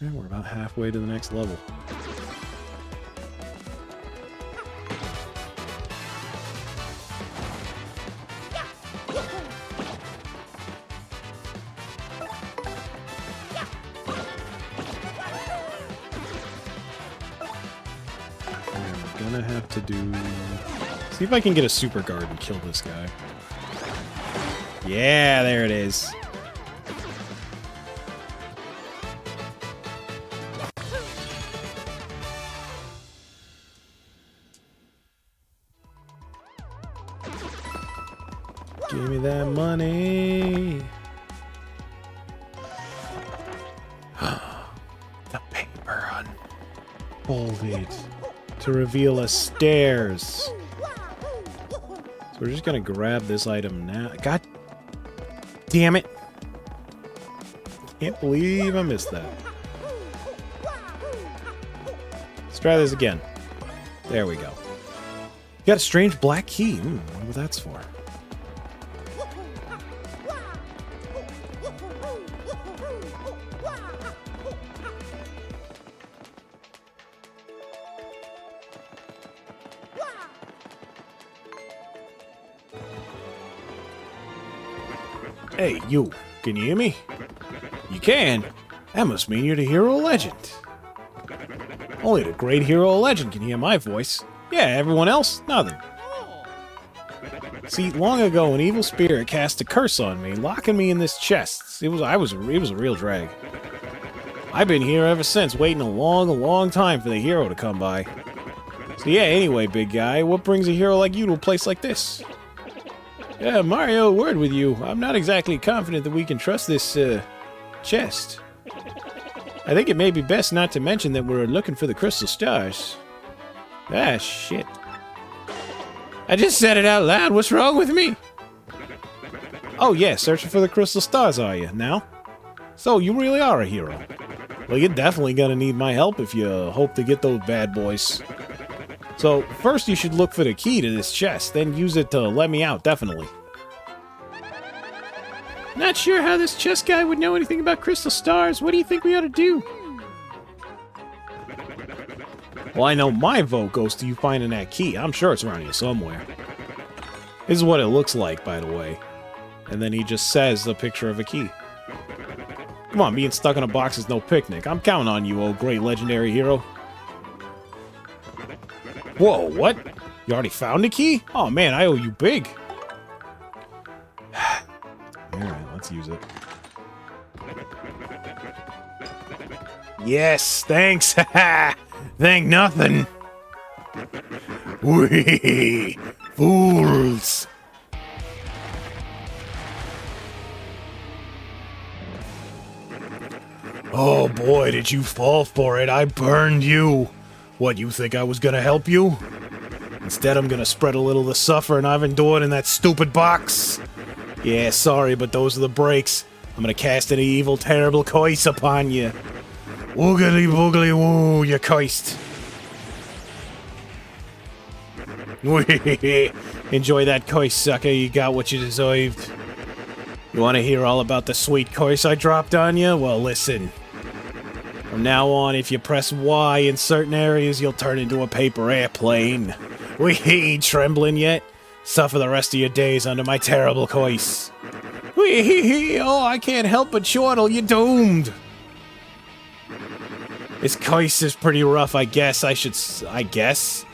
And we're about halfway to the next level. I'm gonna have to do... See if I can get a super guard and kill this guy. Yeah, there it is. Give me that money. The paper unfolded to reveal a stairs. We're just gonna grab this item now. God damn it. Can't believe I missed that. Let's try this again. There we go. You got a strange black key. I wonder what that's for. Hey, you. Can you hear me? You can? That must mean you're the hero legend. Only the great hero legend can hear my voice. Yeah, everyone else, nothing. See, long ago, an evil spirit cast a curse on me, locking me in this chest. It was a real drag. I've been here ever since, waiting a long time for the hero to come by. So yeah, anyway, big guy, what brings a hero like you to a place like this? Yeah, Mario, a word with you. I'm not exactly confident that we can trust this, chest. I think it may be best not to mention that we're looking for the crystal stars. Ah, shit. I just said it out loud. What's wrong with me? Oh yeah, searching for the crystal stars, are you, now? So, you really are a hero. Well, you're definitely gonna need my help if you hope to get those bad boys. So, first you should look for the key to this chest, then use it to let me out, definitely. Not sure how this chess guy would know anything about crystal stars. What do you think we ought to do? Well, I know my vote goes to you finding that key. I'm sure it's around here somewhere. This is what it looks like, by the way. And then he just says the picture of a key. Come on, being stuck in a box is no picnic. I'm counting on you, old great legendary hero. Whoa, what? You already found a key? Oh man, I owe you big. Alright, let's use it. Yes, thanks. Thank nothing. Wee, fools. Oh boy, did you fall for it. I burned you. What, you think I was gonna help you? Instead, I'm gonna spread a little of the suffering I've endured in that stupid box. Yeah, sorry, but those are the breaks. I'm gonna cast an evil, terrible curse upon you. Woogly boogly woo, you cursed. Enjoy that curse, sucker. You got what you deserved. You want to hear all about the sweet curse I dropped on you? Well, listen. From now on, if you press Y in certain areas, you'll turn into a paper airplane. Wee, trembling yet? Suffer the rest of your days under my terrible curse. Wee, oh, I can't help but chortle. You're doomed. This curse is pretty rough, I guess. I guess.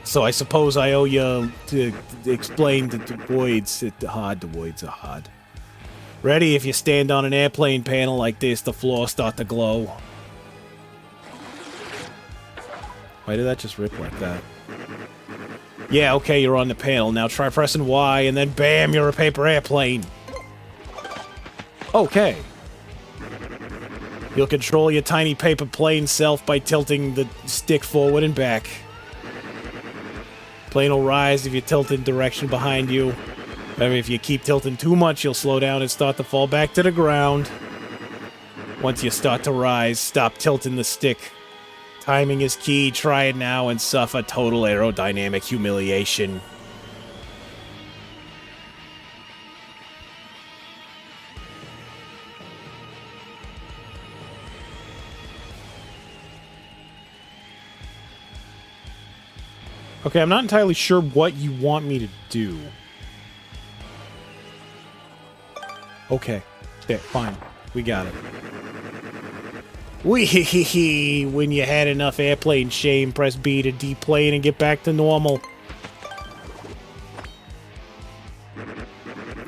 So I suppose I owe you to explain the voids. The voids are hard. Ready? If you stand on an airplane panel like this, the floor start to glow. Why did that just rip like that? Yeah, okay, you're on the panel. Now try pressing Y, and then bam, you're a paper airplane. Okay. You'll control your tiny paper plane self by tilting the stick forward and back. Plane will rise if you tilt in direction behind you. However, if you keep tilting too much, you'll slow down and start to fall back to the ground. Once you start to rise, stop tilting the stick. Timing is key. Try it now and suffer total aerodynamic humiliation. Okay, I'm not entirely sure what you want me to do. Okay. Okay, fine. We got it. Wee-hee-hee-hee. When you had enough airplane shame, press B to deplane and get back to normal.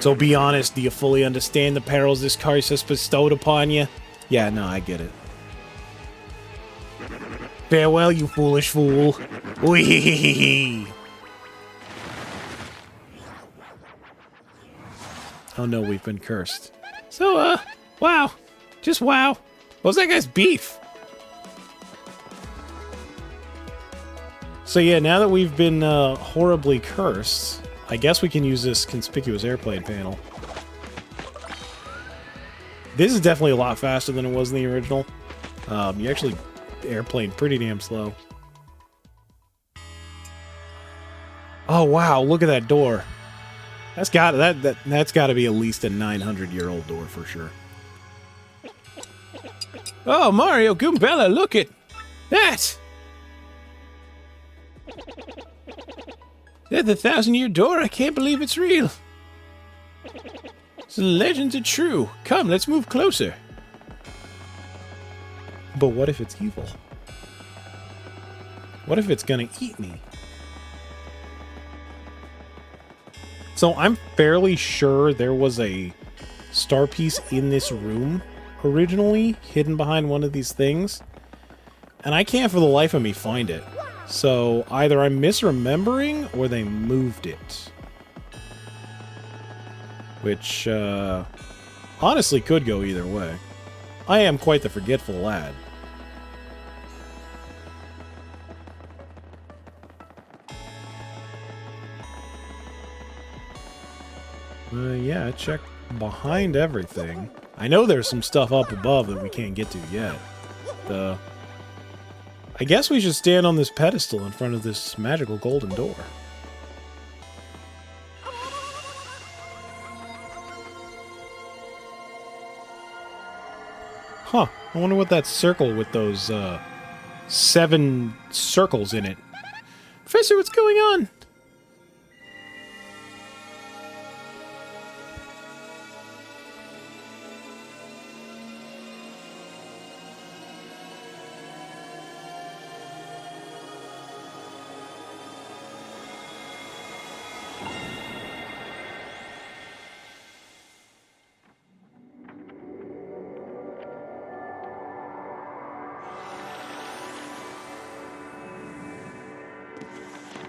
So be honest, do you fully understand the perils this curse has bestowed upon you? Yeah, no, I get it. Farewell, you foolish fool. Wee-hee-hee-hee. Oh no, we've been cursed. So, wow. Just wow. What was that guy's beef? So yeah, now that we've been horribly cursed, I guess we can use this conspicuous airplane panel. This is definitely a lot faster than it was in the original. You actually airplane pretty damn slow. Oh wow, look at that door. That's got to be at least a 900-year-old door for sure. Oh, Mario Goombella, look at that! That's the 1,000-year door. I can't believe it's real. So the legends are true. Come, let's move closer. But what if it's evil? What if it's gonna eat me? So I'm fairly sure there was a star piece in this room originally, hidden behind one of these things. And I can't for the life of me find it. So either I'm misremembering or they moved it. Which, honestly could go either way. I am quite the forgetful lad. Yeah, I checked behind everything. I know there's some stuff up above that we can't get to yet. I guess we should stand on this pedestal in front of this magical golden door. Huh. I wonder what that circle with those, 7 circles in it. Professor, what's going on?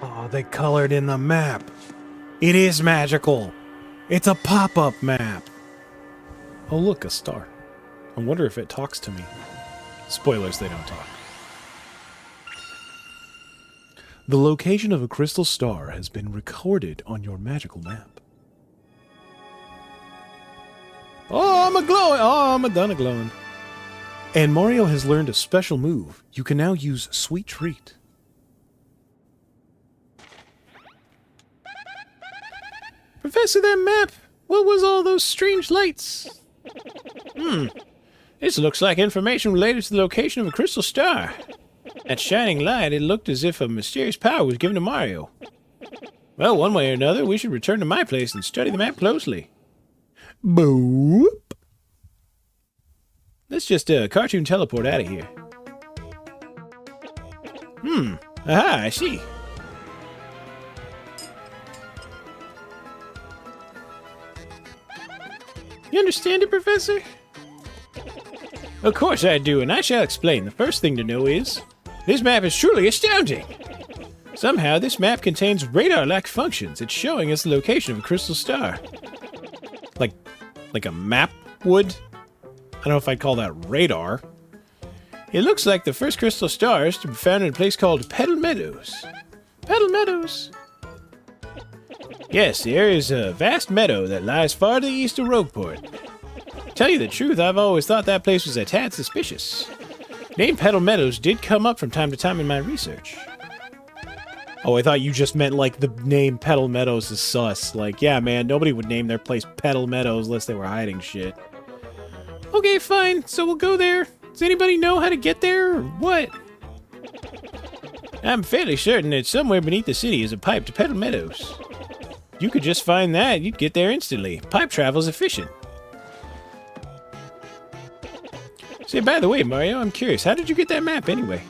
Oh, they colored in the map. It is magical. It's a pop-up map. Oh, look, a star. I wonder if it talks to me. Spoilers, they don't talk. The location of a crystal star has been recorded on your magical map. Oh, I'm a-glowing. Oh, I'm a-done a-glowing. And Mario has learned a special move. You can now use Sweet Treat. Professor, that map! What was all those strange lights? This looks like information related to the location of a crystal star. That shining light, it looked as if a mysterious power was given to Mario. Well, one way or another, we should return to my place and study the map closely. Boop. Let's just cartoon teleport out of here. Aha, I see. You understand it, Professor? Of course I do, and I shall explain. The first thing to know is, this map is truly astounding. Somehow, this map contains radar-like functions. It's showing us the location of a crystal star. Like a map would? I don't know if I'd call that radar. It looks like the first crystal star is to be found in a place called Petal Meadows. Petal Meadows. Yes, the area is a vast meadow that lies far to the east of Rogueport. To tell you the truth, I've always thought that place was a tad suspicious. Name Petal Meadows did come up from time to time in my research. Oh, I thought you just meant like the name Petal Meadows is sus. Like, yeah, man, nobody would name their place Petal Meadows unless they were hiding shit. Okay, fine. So we'll go there. Does anybody know how to get there or what? I'm fairly certain that somewhere beneath the city is a pipe to Petal Meadows. You could just find that, you'd get there instantly. Pipe travel's efficient. Say, by the way, Mario, I'm curious, how did you get that map anyway?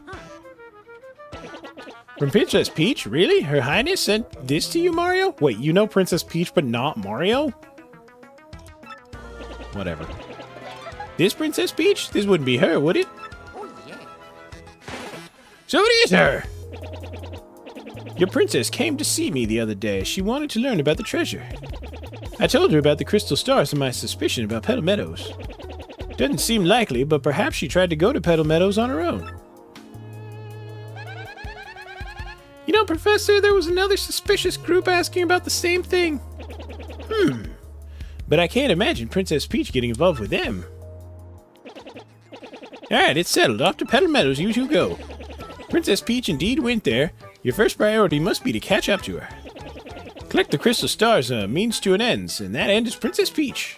From Princess Peach? Really? Her Highness sent this to you, Mario? Wait, you know Princess Peach but not Mario? Whatever. This Princess Peach? This wouldn't be her, would it? Oh, yeah. So it is her! Your princess came to see me the other day. She wanted to learn about the treasure. I told her about the crystal stars and my suspicion about Petal Meadows. Doesn't seem likely, but perhaps she tried to go to Petal Meadows on her own. You know, Professor, there was another suspicious group asking about the same thing. But I can't imagine Princess Peach getting involved with them. Alright, it's settled. Off to Petal Meadows, you two go. Princess Peach indeed went there. Your first priority must be to catch up to her. Collect the crystal stars means to an end, and that end is Princess Peach.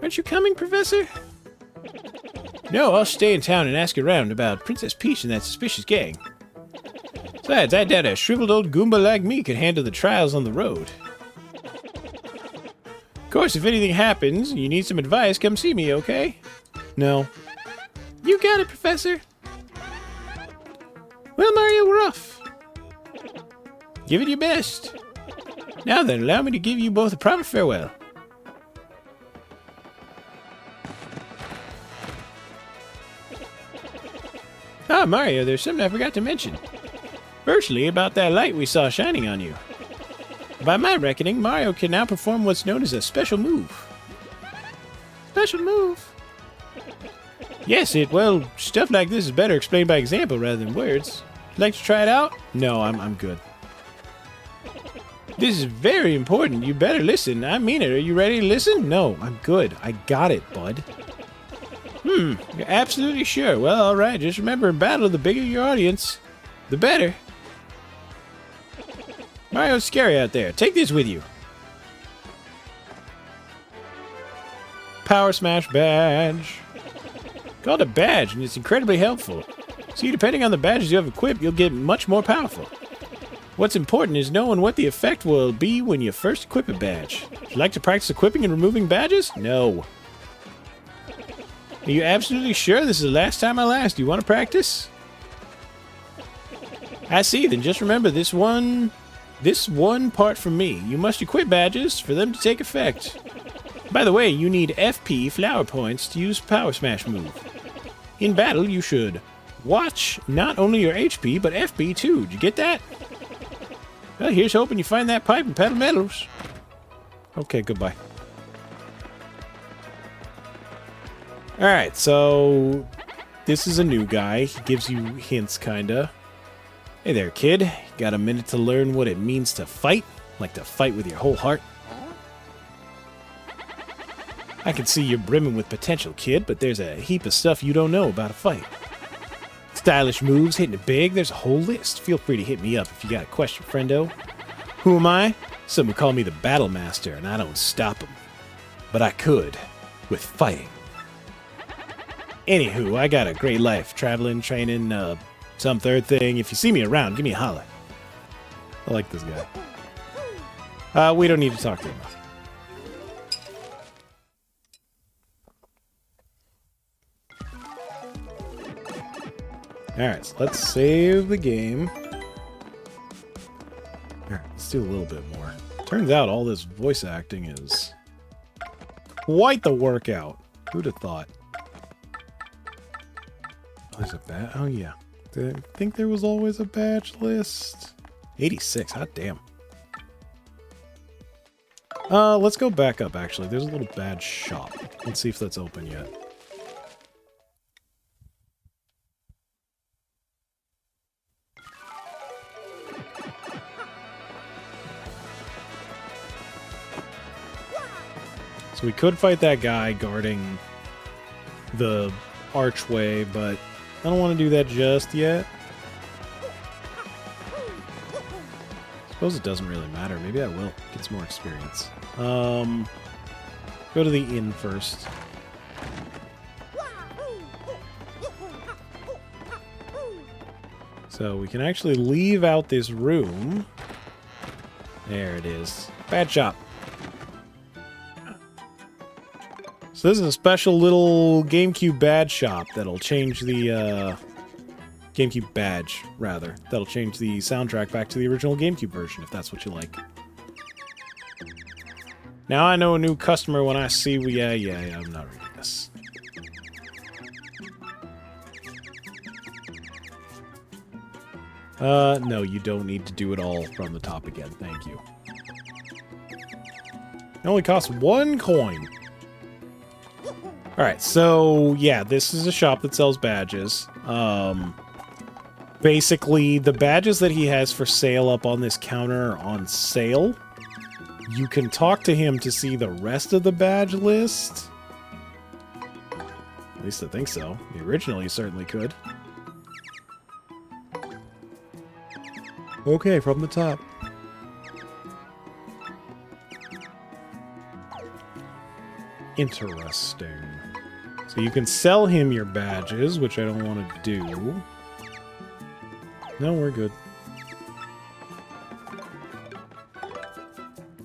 Aren't you coming, Professor? No, I'll stay in town and ask around about Princess Peach and that suspicious gang. Besides, I doubt a shriveled old Goomba like me could handle the trials on the road. Of course, if anything happens, you need some advice, come see me, okay? No. You got it, Professor. Well, Mario, we're off. Give it your best. Now then, allow me to give you both a proper farewell. Ah, Mario, there's something I forgot to mention. Firstly, about that light we saw shining on you. By my reckoning, Mario can now perform what's known as a special move. Special move? Yes, well, stuff like this is better explained by example rather than words. Like to try it out? No, I'm good. This is very important. You better listen. I mean it. Are you ready to listen? No, I'm good. I got it, bud. You're absolutely sure. Well, all right. Just remember, in battle, the bigger your audience, the better. Mario's scary out there. Take this with you. Power Smash Badge. Called a badge, and it's incredibly helpful. See, depending on the badges you have equipped, you'll get much more powerful. What's important is knowing what the effect will be when you first equip a badge. Would you like to practice equipping and removing badges? No. Are you absolutely sure this is the last time I'll ask? Do you want to practice? I see, then just remember this one part from me. You must equip badges for them to take effect. By the way, you need FP flower points to use Power Smash move. In battle, you should watch not only your HP, but FP too. Did you get that? Well, here's hoping you find that pipe and pedal metals. Okay, goodbye. Alright, so this is a new guy. He gives you hints, kinda. Hey there, kid. Got a minute to learn what it means to fight? Like to fight with your whole heart? I can see you're brimming with potential, kid, but there's a heap of stuff you don't know about a fight. Stylish moves, hitting it big, there's a whole list. Feel free to hit me up if you got a question, friendo. Who am I? Some would call me the Battle Master, and I don't stop them. But I could, with fighting. Anywho, I got a great life, traveling, training, some third thing. If you see me around, give me a holler. I like this guy. We don't need to talk to him. Alright, so let's save the game. Alright, let's do a little bit more. Turns out all this voice acting is quite the workout. Who'd have thought? Oh, there's a badge? Oh, yeah. Did I think there was always a badge list? 86, hot damn. Let's go back up, actually. There's a little badge shop. Let's see if that's open yet. So we could fight that guy guarding the archway, but I don't want to do that just yet. Suppose it doesn't really matter. Maybe I will get some more experience. Go to the inn first. So we can actually leave out this room. There it is. Badge shop. So this is a special little GameCube badge shop that'll change the, GameCube badge, rather. That'll change the soundtrack back to the original GameCube version, if that's what you like. Now I know a new customer when I see... Yeah, I'm not reading this. No, you don't need to do it all from the top again. Thank you. It only costs 1 coin. Alright, so, yeah, this is a shop that sells badges. Basically, the badges that he has for sale up on this counter are on sale. You can talk to him to see the rest of the badge list. At least I think so. The original you certainly could. Okay, from the top. Interesting. So you can sell him your badges, which I don't want to do. No, we're good.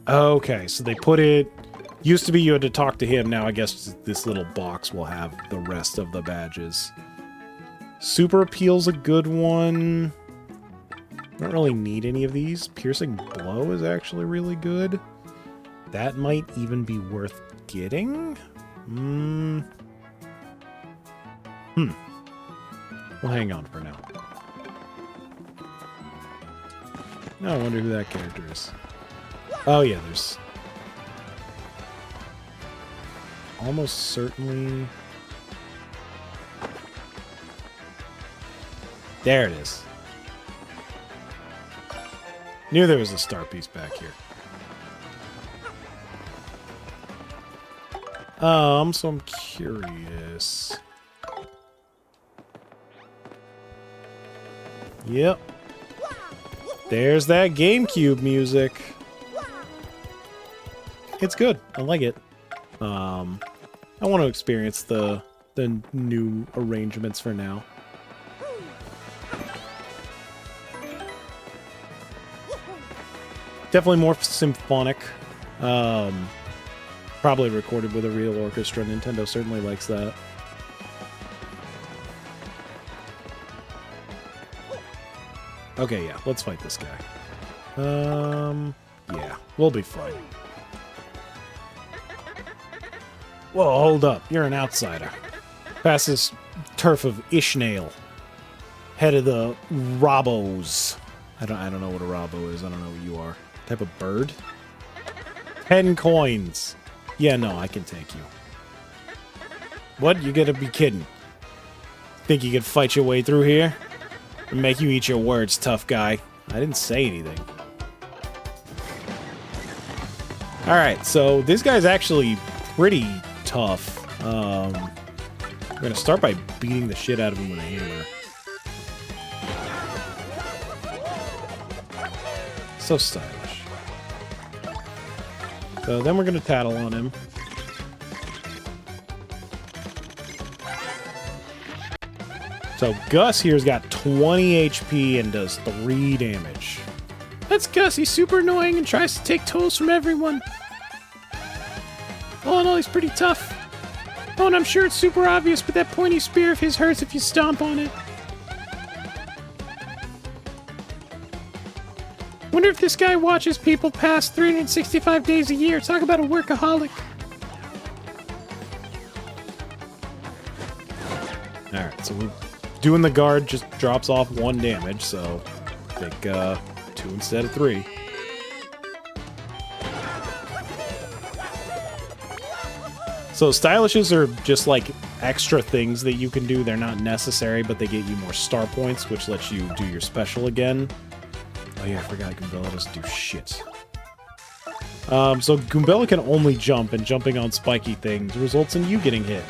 Okay, so they put it... Used to be you had to talk to him, now I guess this little box will have the rest of the badges. Super Appeal's a good one. Don't really need any of these. Piercing Blow is actually really good. That might even be worth getting? We'll hang on for now. Now I wonder who that character is. Oh yeah, there's... almost certainly... There it is. Knew there was a star piece back here. So I'm curious. Yep. There's that GameCube music. It's good. I like it. I want to experience the new arrangements for now. Definitely more symphonic. Probably recorded with a real orchestra. Nintendo certainly likes that. Okay, yeah, let's fight this guy. Yeah, we'll be fine. Whoa, hold up. You're an outsider. Past this turf of Ishnail. Head of the Robos. I don't know what a Robo is. I don't know what you are. Type of bird? 10 coins. Yeah, no, I can take you. What? You gotta be kidding. Think you could fight your way through here? And make you eat your words, tough guy. I didn't say anything. Alright, so this guy's actually pretty tough. We're gonna start by beating the shit out of him with a hammer. So stylish. So then we're gonna tattle on him. So Gus here's got 20 HP and does 3 damage. That's Gus. He's super annoying and tries to take tolls from everyone. All in all, he's pretty tough. Oh, and I'm sure it's super obvious, but that pointy spear of his hurts if you stomp on it. Wonder if this guy watches people pass 365 days a year. Talk about a workaholic. Alright, so we're doing the guard just drops off 1 damage, so I think 2 instead of 3. So stylishes are just like extra things that you can do. They're not necessary, but they get you more star points, which lets you do your special again. Oh yeah, I forgot Goombella doesn't do shit. So Goombella can only jump, and jumping on spiky things results in you getting hit.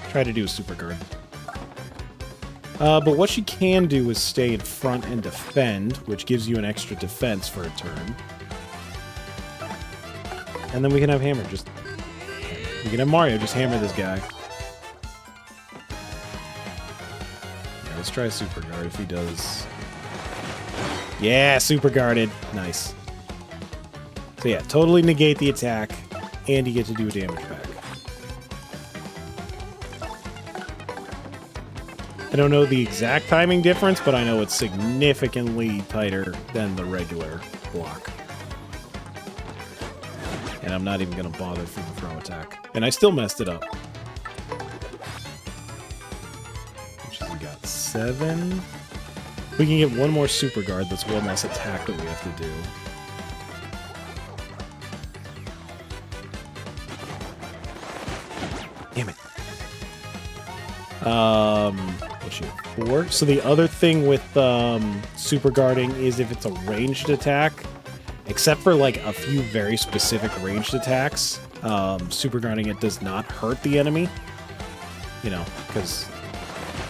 Try to do a super guard. But what she can do is stay in front and defend, which gives you an extra defense for a turn. And then we can have Hammer just... We can have Mario just hammer this guy. Yeah, let's try Super Guard if he does... Yeah, Super Guarded. Nice. So yeah, totally negate the attack, and you get to do a damage back. I don't know the exact timing difference, but I know it's significantly tighter than the regular block. And I'm not even going to bother for the throw attack. And I still messed it up. Which is, we got 7. We can get 1 more Super Guard. That's 1 less attack that we have to do. Damn it. What's she? 4? So the other thing with Super Guarding is if it's a ranged attack, except for like a few very specific ranged attacks, Super Guarding it does not hurt the enemy. You know, because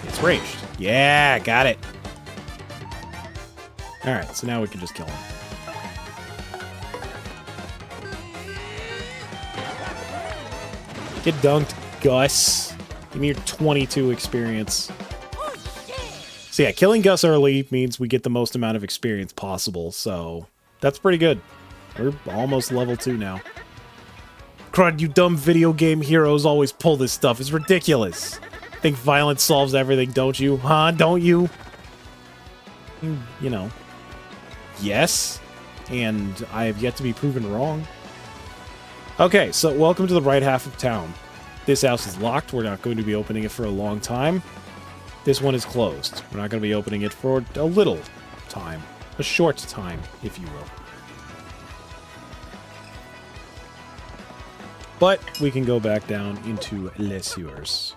it's ranged. Yeah, got it. Alright, so now we can just kill him. Get dunked, Gus. Give me your 22 experience. So yeah, killing Gus early means we get the most amount of experience possible, so that's pretty good. We're almost level 2 now. Crud, you dumb video game heroes always pull this stuff. It's ridiculous. Think violence solves everything, don't you? Huh? Don't you? You know. Yes. And I have yet to be proven wrong. Okay, so welcome to the right half of town. This house is locked. We're not going to be opening it for a long time. This one is closed. We're not going to be opening it for a little time. A short time, if you will. But we can go back down into Les Sewers.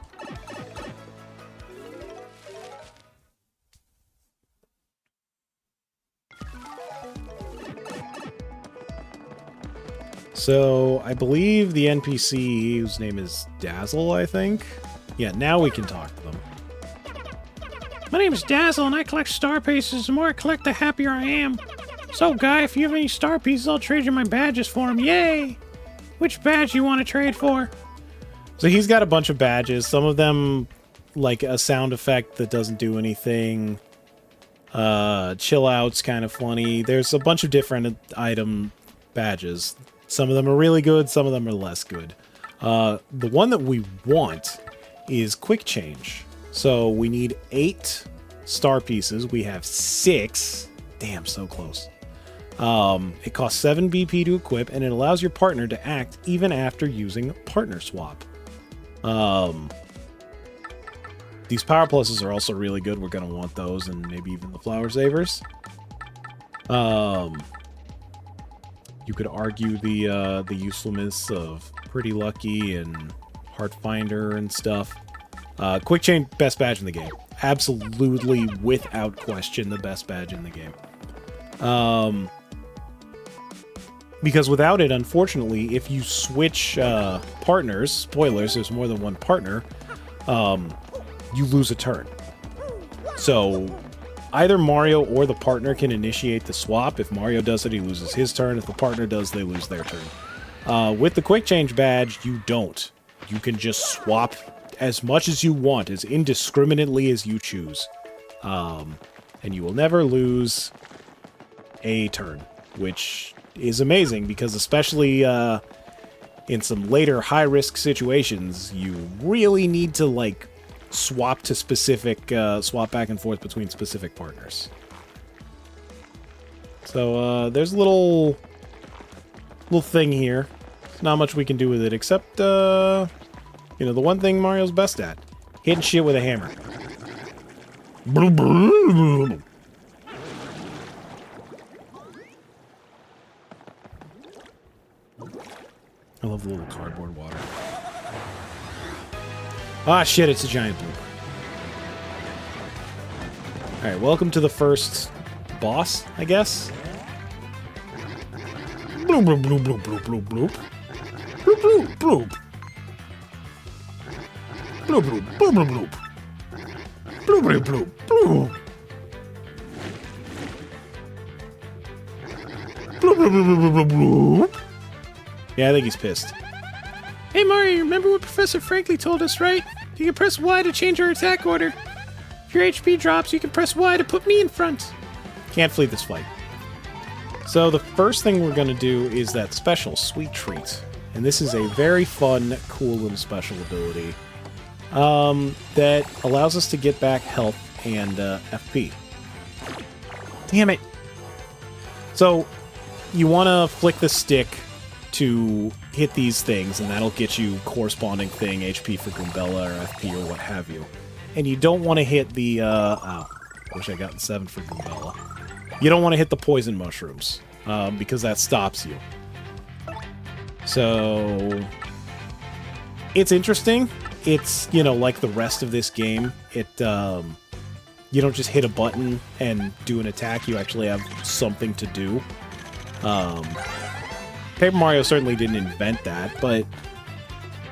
So, I believe the NPC, whose name is Dazzle, I think? Yeah, now we can talk to them. My name is Dazzle, and I collect star pieces. The more I collect, the happier I am. So, guy, if you have any star pieces, I'll trade you my badges for them. Yay! Which badge you want to trade for? So he's got a bunch of badges. Some of them, like a sound effect that doesn't do anything. Chill out's kind of funny. There's a bunch of different item badges. Some of them are really good, some of them are less good. The one that we want is quick change. So we need 8 star pieces. We have 6. Damn, so close. It costs 7 BP to equip, and it allows your partner to act even after using partner swap. These power pluses are also really good. We're going to want those, and maybe even the flower savers. You could argue the usefulness of Pretty Lucky and Heartfinder and stuff. Quick Chain, best badge in the game. Absolutely, without question, the best badge in the game. Because without it, unfortunately, if you switch partners, spoilers, there's more than one partner, you lose a turn. So either Mario or the partner can initiate the swap. If Mario does it, he loses his turn. If the partner does, they lose their turn. With the Quick Change badge, you don't. You can just swap as much as you want, as indiscriminately as you choose. And you will never lose a turn, which is amazing, because especially in some later high-risk situations, you really need to, like, swap to specific, swap back and forth between specific partners. So, there's a little thing here. Not much we can do with it, except, you know, the one thing Mario's best at. Hitting shit with a hammer. I love the little cardboard water. Ah, shit, it's a giant blooper. Alright, welcome to the first boss, I guess. Bloop, bloop, bloop, bloop, bloop, bloop, bloop. Bloop, bloop, bloop. Bloop, bloop, bloop, bloop, bloop. Bloop, bloop, bloop, bloop. Bloop, bloop, bloop, bloop, bloop, bloop. Yeah, I think he's pissed. Hey, Mario, remember what Professor Franklin told us, right? You can press Y to change your attack order. If your HP drops, you can press Y to put me in front. Can't flee this fight. So the first thing we're going to do is that special Sweet Treat. And this is a very fun, cool little special ability that allows us to get back health and FP. Damn it! So you want to flick the stick to hit these things, and that'll get you corresponding thing, HP for Goombella or FP or what have you. And you don't want to hit the, wish I gotten 7 for Goombella. You don't want to hit the poison mushrooms, because that stops you. So, it's interesting. It's, you know, like the rest of this game. It, you don't just hit a button and do an attack, you actually have something to do. Paper Mario certainly didn't invent that, but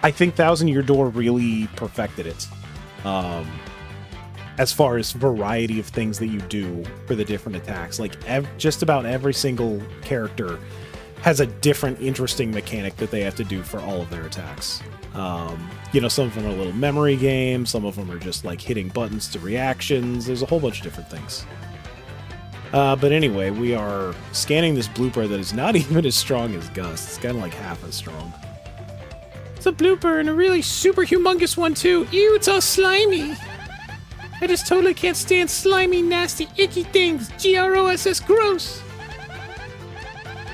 I think Thousand Year Door really perfected it. As far as variety of things that you do for the different attacks. Like, just about every single character has a different interesting mechanic that they have to do for all of their attacks. You know, some of them are little memory games, some of them are just like hitting buttons to reactions. There's a whole bunch of different things. But anyway, we are scanning this blooper that is not even as strong as Gus. It's kind of like half as strong. It's a blooper, and a really super humongous one, too. Ew, it's all slimy. I just totally can't stand slimy, nasty, icky things. Gross. Gross.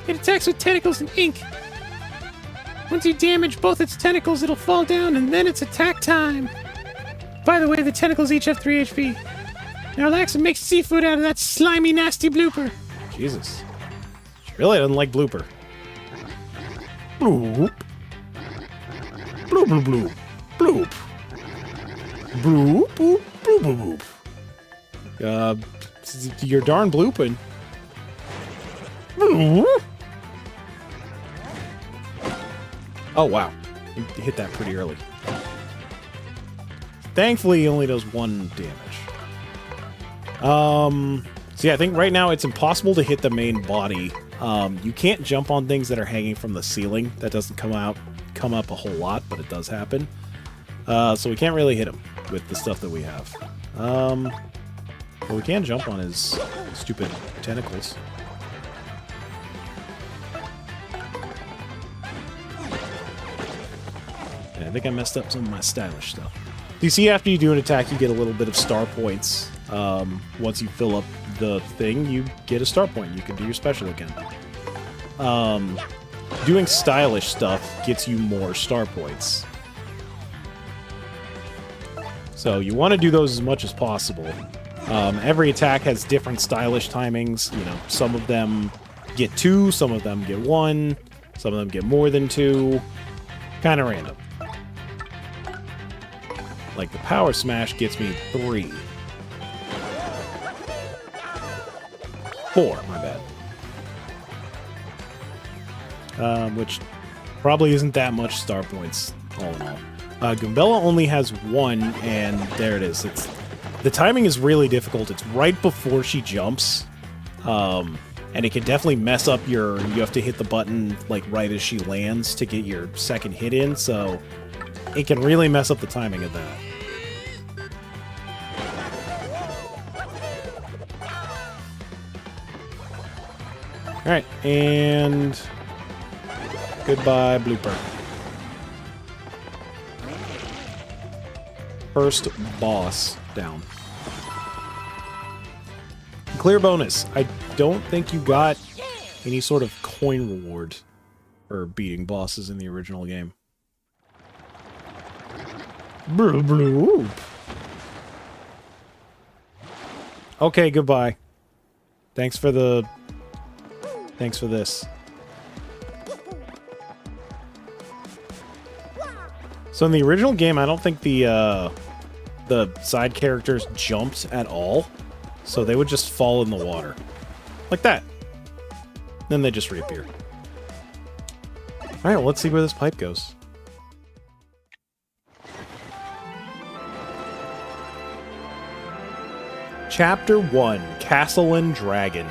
It attacks with tentacles and ink. Once you damage both its tentacles, it'll fall down, and then it's attack time. By the way, the tentacles each have 3 HP. Now relax and make seafood out of that slimy, nasty blooper. Jesus. She really doesn't like blooper. Bloop. Bloop, bloop, bloop. Bloop. Bloop, bloop, bloop, bloop. You're darn blooping. Bloop. Oh, wow. You hit that pretty early. Thankfully, he only does 1 damage. So yeah, I think right now it's impossible to hit the main body. You can't jump on things that are hanging from the ceiling. That doesn't come up a whole lot, but it does happen. So we can't really hit him with the stuff that we have. But we can jump on his stupid tentacles. Yeah, I think I messed up some of my stylish stuff. You see, after you do an attack, you get a little bit of star points. Once you fill up the thing, you get a star point. You can do your special again. Doing stylish stuff gets you more star points. So you want to do those as much as possible. Every attack has different stylish timings. You know, some of them get 2, some of them get 1, some of them get more than 2. Kind of random. Like the power smash gets me 3. 4, my bad. Which probably isn't that much star points, all in all. Goombella only has 1, and there it is. The timing is really difficult. It's right before she jumps, and it can definitely mess up you have to hit the button like right as she lands to get your second hit in, so it can really mess up the timing of that. Alright, and goodbye, blooper. First boss down. Clear bonus. I don't think you got any sort of coin reward for beating bosses in the original game. Bloop. Okay, goodbye. Thanks for this. So in the original game, I don't think the side characters jumped at all. So they would just fall in the water. Like that. Then they just reappear. Alright, well, let's see where this pipe goes. Chapter 1, Castle and Dragon.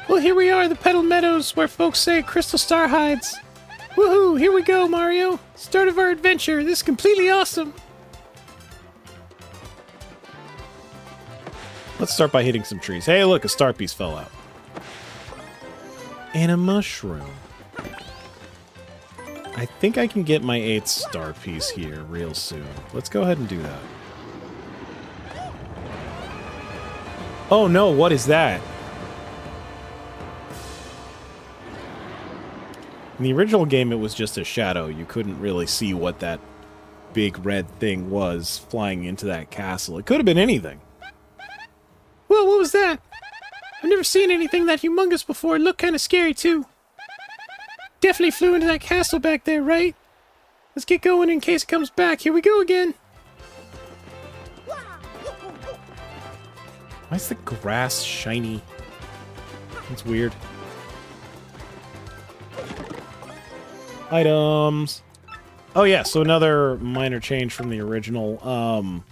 Well, here we are, the Petal Meadows, where folks say Crystal Star hides. Woohoo, here we go, Mario. Start of our adventure. This is completely awesome. Let's start by hitting some trees. Hey, look, a star piece fell out. And a mushroom. I think I can get my 8th star piece here real soon. Let's go ahead and do that. Oh no, what is that? In the original game, it was just a shadow. You couldn't really see what that big red thing was flying into that castle. It could have been anything. Whoa, what was that? I've never seen anything that humongous before. It looked kind of scary, too. Definitely flew into that castle back there, right? Let's get going in case it comes back. Here we go again. Why is the grass shiny? That's weird. Items. Oh yeah, so another minor change from the original.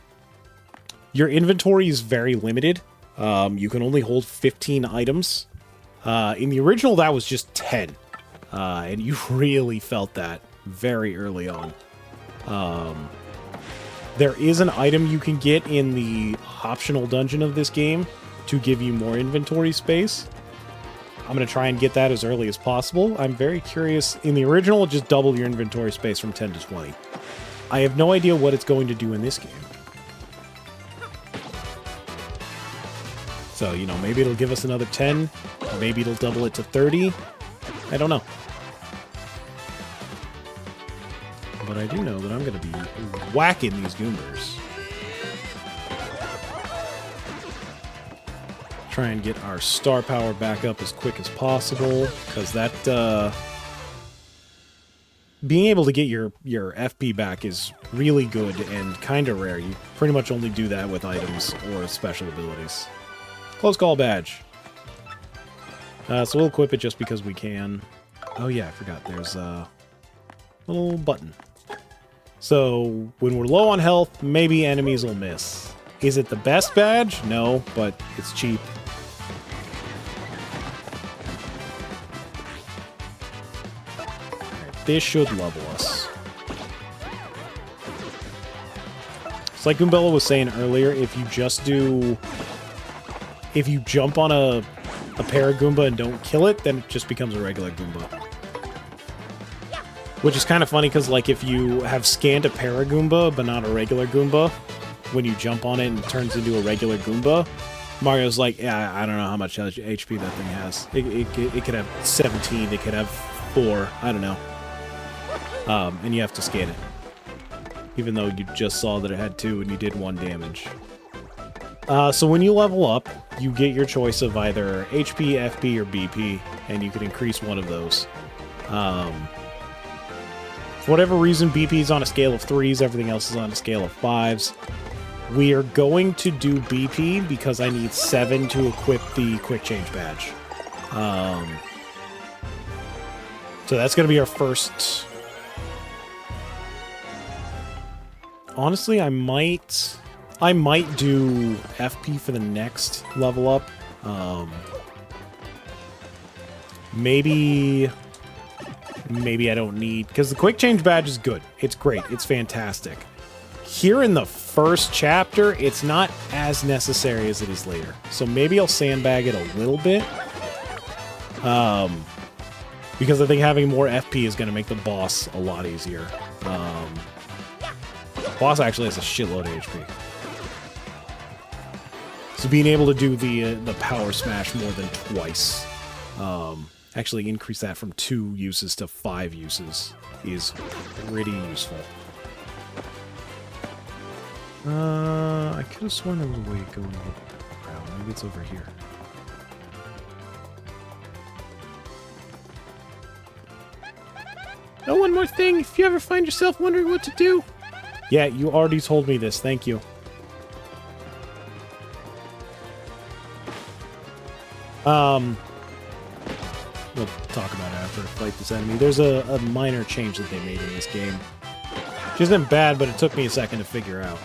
Your inventory is very limited. You can only hold 15 items. In the original, that was just 10. And you really felt that very early on. There is an item you can get in the optional dungeon of this game to give you more inventory space. I'm going to try and get that as early as possible. I'm very curious. In the original, it just doubled your inventory space from 10 to 20. I have no idea what it's going to do in this game. So, you know, maybe it'll give us another 10. Maybe it'll double it to 30. I don't know. But I do know that I'm going to be whacking these Goombers. Try and get our star power back up as quick as possible, because that being able to get your FP back is really good and kind of rare. You pretty much only do that with items or special abilities. Close call badge. So we'll equip it just because we can. Oh yeah, I forgot. There's a little button. So when we're low on health, maybe enemies will miss. Is it the best badge? No, but it's cheap. Right, this should level us. It's like Goombella was saying earlier, if you jump on a Paragoomba and don't kill it, then it just becomes a regular Goomba. Which is kind of funny, because like if you have scanned a Paragoomba but not a regular Goomba, when you jump on it and it turns into a regular Goomba, Mario's like, yeah, I don't know how much HP that thing has. It could have 17, it could have 4, I don't know. And you have to scan it. Even though you just saw that it had 2 and you did 1 damage. So when you level up, you get your choice of either HP, FP, or BP, and you can increase one of those. For whatever reason, BP is on a scale of 3s, everything else is on a scale of 5s. We are going to do BP because I need 7 to equip the Quick Change badge. So that's going to be our first... Honestly, I might do FP for the next level up. Maybe I don't need... Because the Quick Change badge is good. It's great. It's fantastic. Here in the first chapter, it's not as necessary as it is later. So maybe I'll sandbag it a little bit. Because I think having more FP is going to make the boss a lot easier. The boss actually has a shitload of HP. So being able to do the power smash more than twice, actually increase that from 2 uses to 5 uses, is pretty useful. I could have sworn there was a way going around. Maybe it's over here. Oh, one more thing. If you ever find yourself wondering what to do... Yeah, you already told me this. Thank you. We'll talk about it after I fight this enemy. There's a minor change that they made in this game. Which isn't bad, but it took me a second to figure out.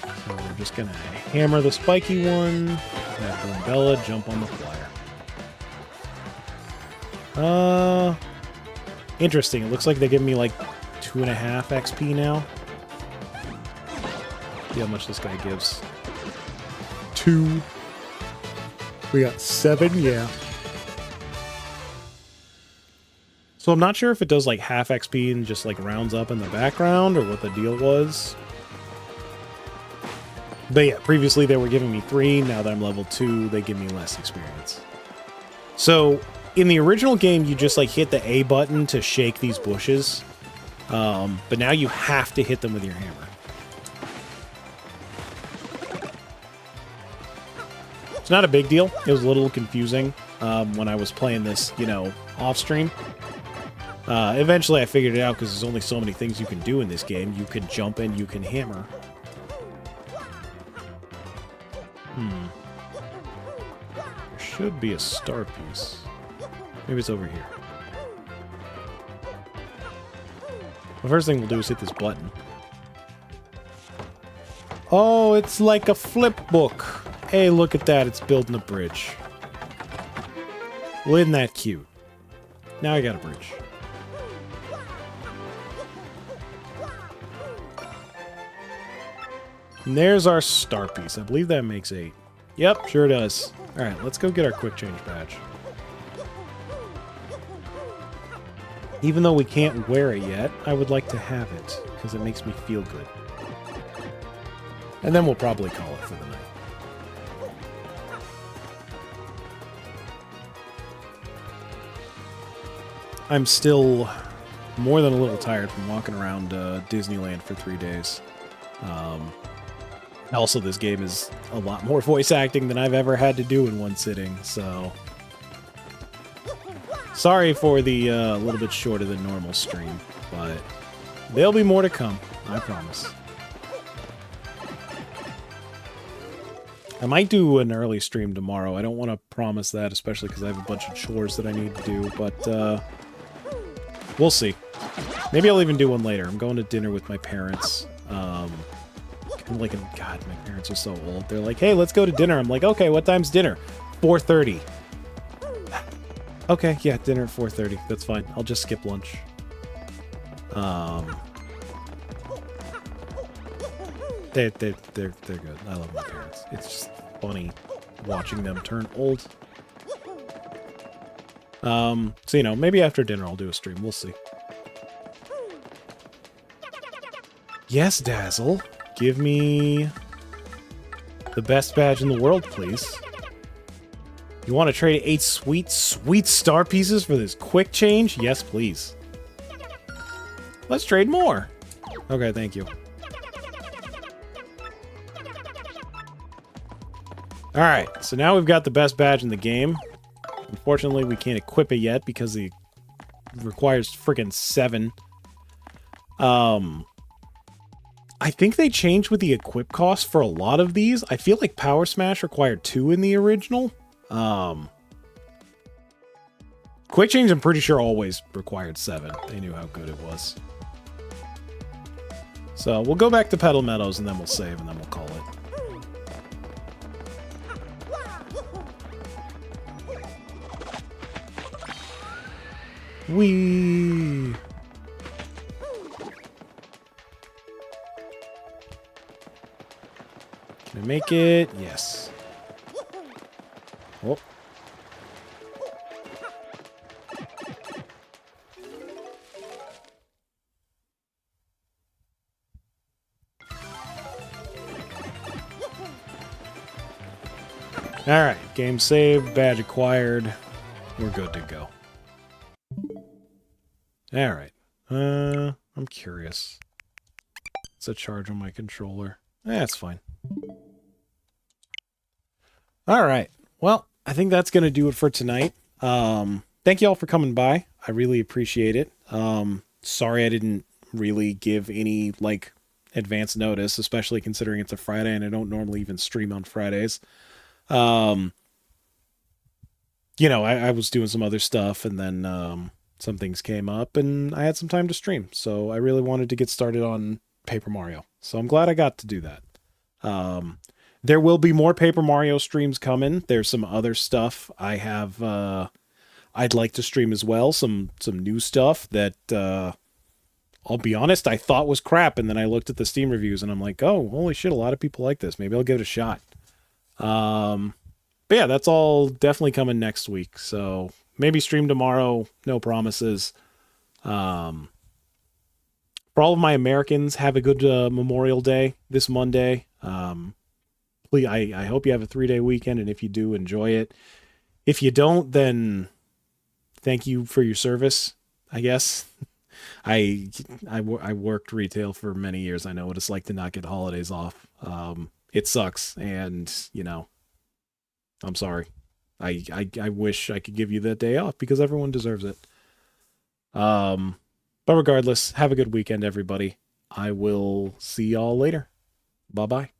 So we're just gonna hammer the spiky one. Have Goombella jump on the flyer. Interesting. It looks like they give me like 2.5 XP now. See how much this guy gives. 2. We got 7, yeah. So I'm not sure if it does like half XP and just like rounds up in the background or what the deal was. But yeah, previously they were giving me 3. Now that I'm level 2, they give me less experience. So in the original game, you just like hit the A button to shake these bushes. But now you have to hit them with your hammer. It's not a big deal. It was a little confusing when I was playing this, you know, off stream. Eventually I figured it out because there's only so many things you can do in this game. You can jump and you can hammer. There should be a star piece. Maybe it's over here. The first thing we'll do is hit this button. Oh, it's like a flip book. Hey, look at that. It's building a bridge. Well, isn't that cute? Now I got a bridge. And there's our star piece. I believe that makes 8. Yep, sure does. Alright, let's go get our quick change badge. Even though we can't wear it yet, I would like to have it, because it makes me feel good. And then we'll probably call it for the night. I'm still more than a little tired from walking around Disneyland for 3 days. Also, this game is a lot more voice acting than I've ever had to do in one sitting, so... Sorry for the little bit shorter than normal stream, but there'll be more to come, I promise. I might do an early stream tomorrow. I don't want to promise that, especially because I have a bunch of chores that I need to do, but we'll see. Maybe I'll even do one later. I'm going to dinner with my parents. I'm like, God, my parents are so old. They're like, hey, let's go to dinner. I'm like, okay, what time's dinner? 4:30. Okay, yeah, dinner at 4:30. That's fine. I'll just skip lunch. They're good. I love my parents. It's just funny watching them turn old. So, you know, maybe after dinner I'll do a stream. We'll see. Yes, Dazzle. Give me the best badge in the world, please. You want to trade 8 sweet, sweet star pieces for this quick change? Yes, please. Let's trade more. Okay, thank you. Alright, so now we've got the best badge in the game. Unfortunately, we can't equip it yet because it requires freaking 7. I think they changed with the equip cost for a lot of these. I feel like Power Smash required 2 in the original. Quick Change, I'm pretty sure, always required 7. They knew how good it was. So we'll go back to Petal Meadows and then we'll save and then we'll call it. Whee! Can I make it? Yes. Oh. Alright, game saved, badge acquired. We're good to go. Alright. I'm curious. It's a charge on my controller. That's fine. Alright. Well, I think that's going to do it for tonight. Thank you all for coming by. I really appreciate it. Sorry I didn't really give any, like, advance notice, especially considering it's a Friday and I don't normally even stream on Fridays. You know, I was doing some other stuff and then some things came up and I had some time to stream. So I really wanted to get started on Paper Mario. So I'm glad I got to do that. There will be more Paper Mario streams coming. There's some other stuff I have I'd like to stream as well. Some new stuff that I'll be honest, I thought was crap, and then I looked at the Steam reviews and I'm like, oh, holy shit, a lot of people like this. Maybe I'll give it a shot. But yeah, that's all definitely coming next week. So maybe stream tomorrow. No promises. For all of my Americans, have a good Memorial Day this Monday. Please, I hope you have a 3-day weekend, and if you do, enjoy it. If you don't, then thank you for your service, I guess. I worked retail for many years. I know what it's like to not get holidays off. It sucks, and, you know, I'm sorry. I wish I could give you that day off because everyone deserves it. But regardless, have a good weekend, everybody. I will see y'all later. Bye-bye.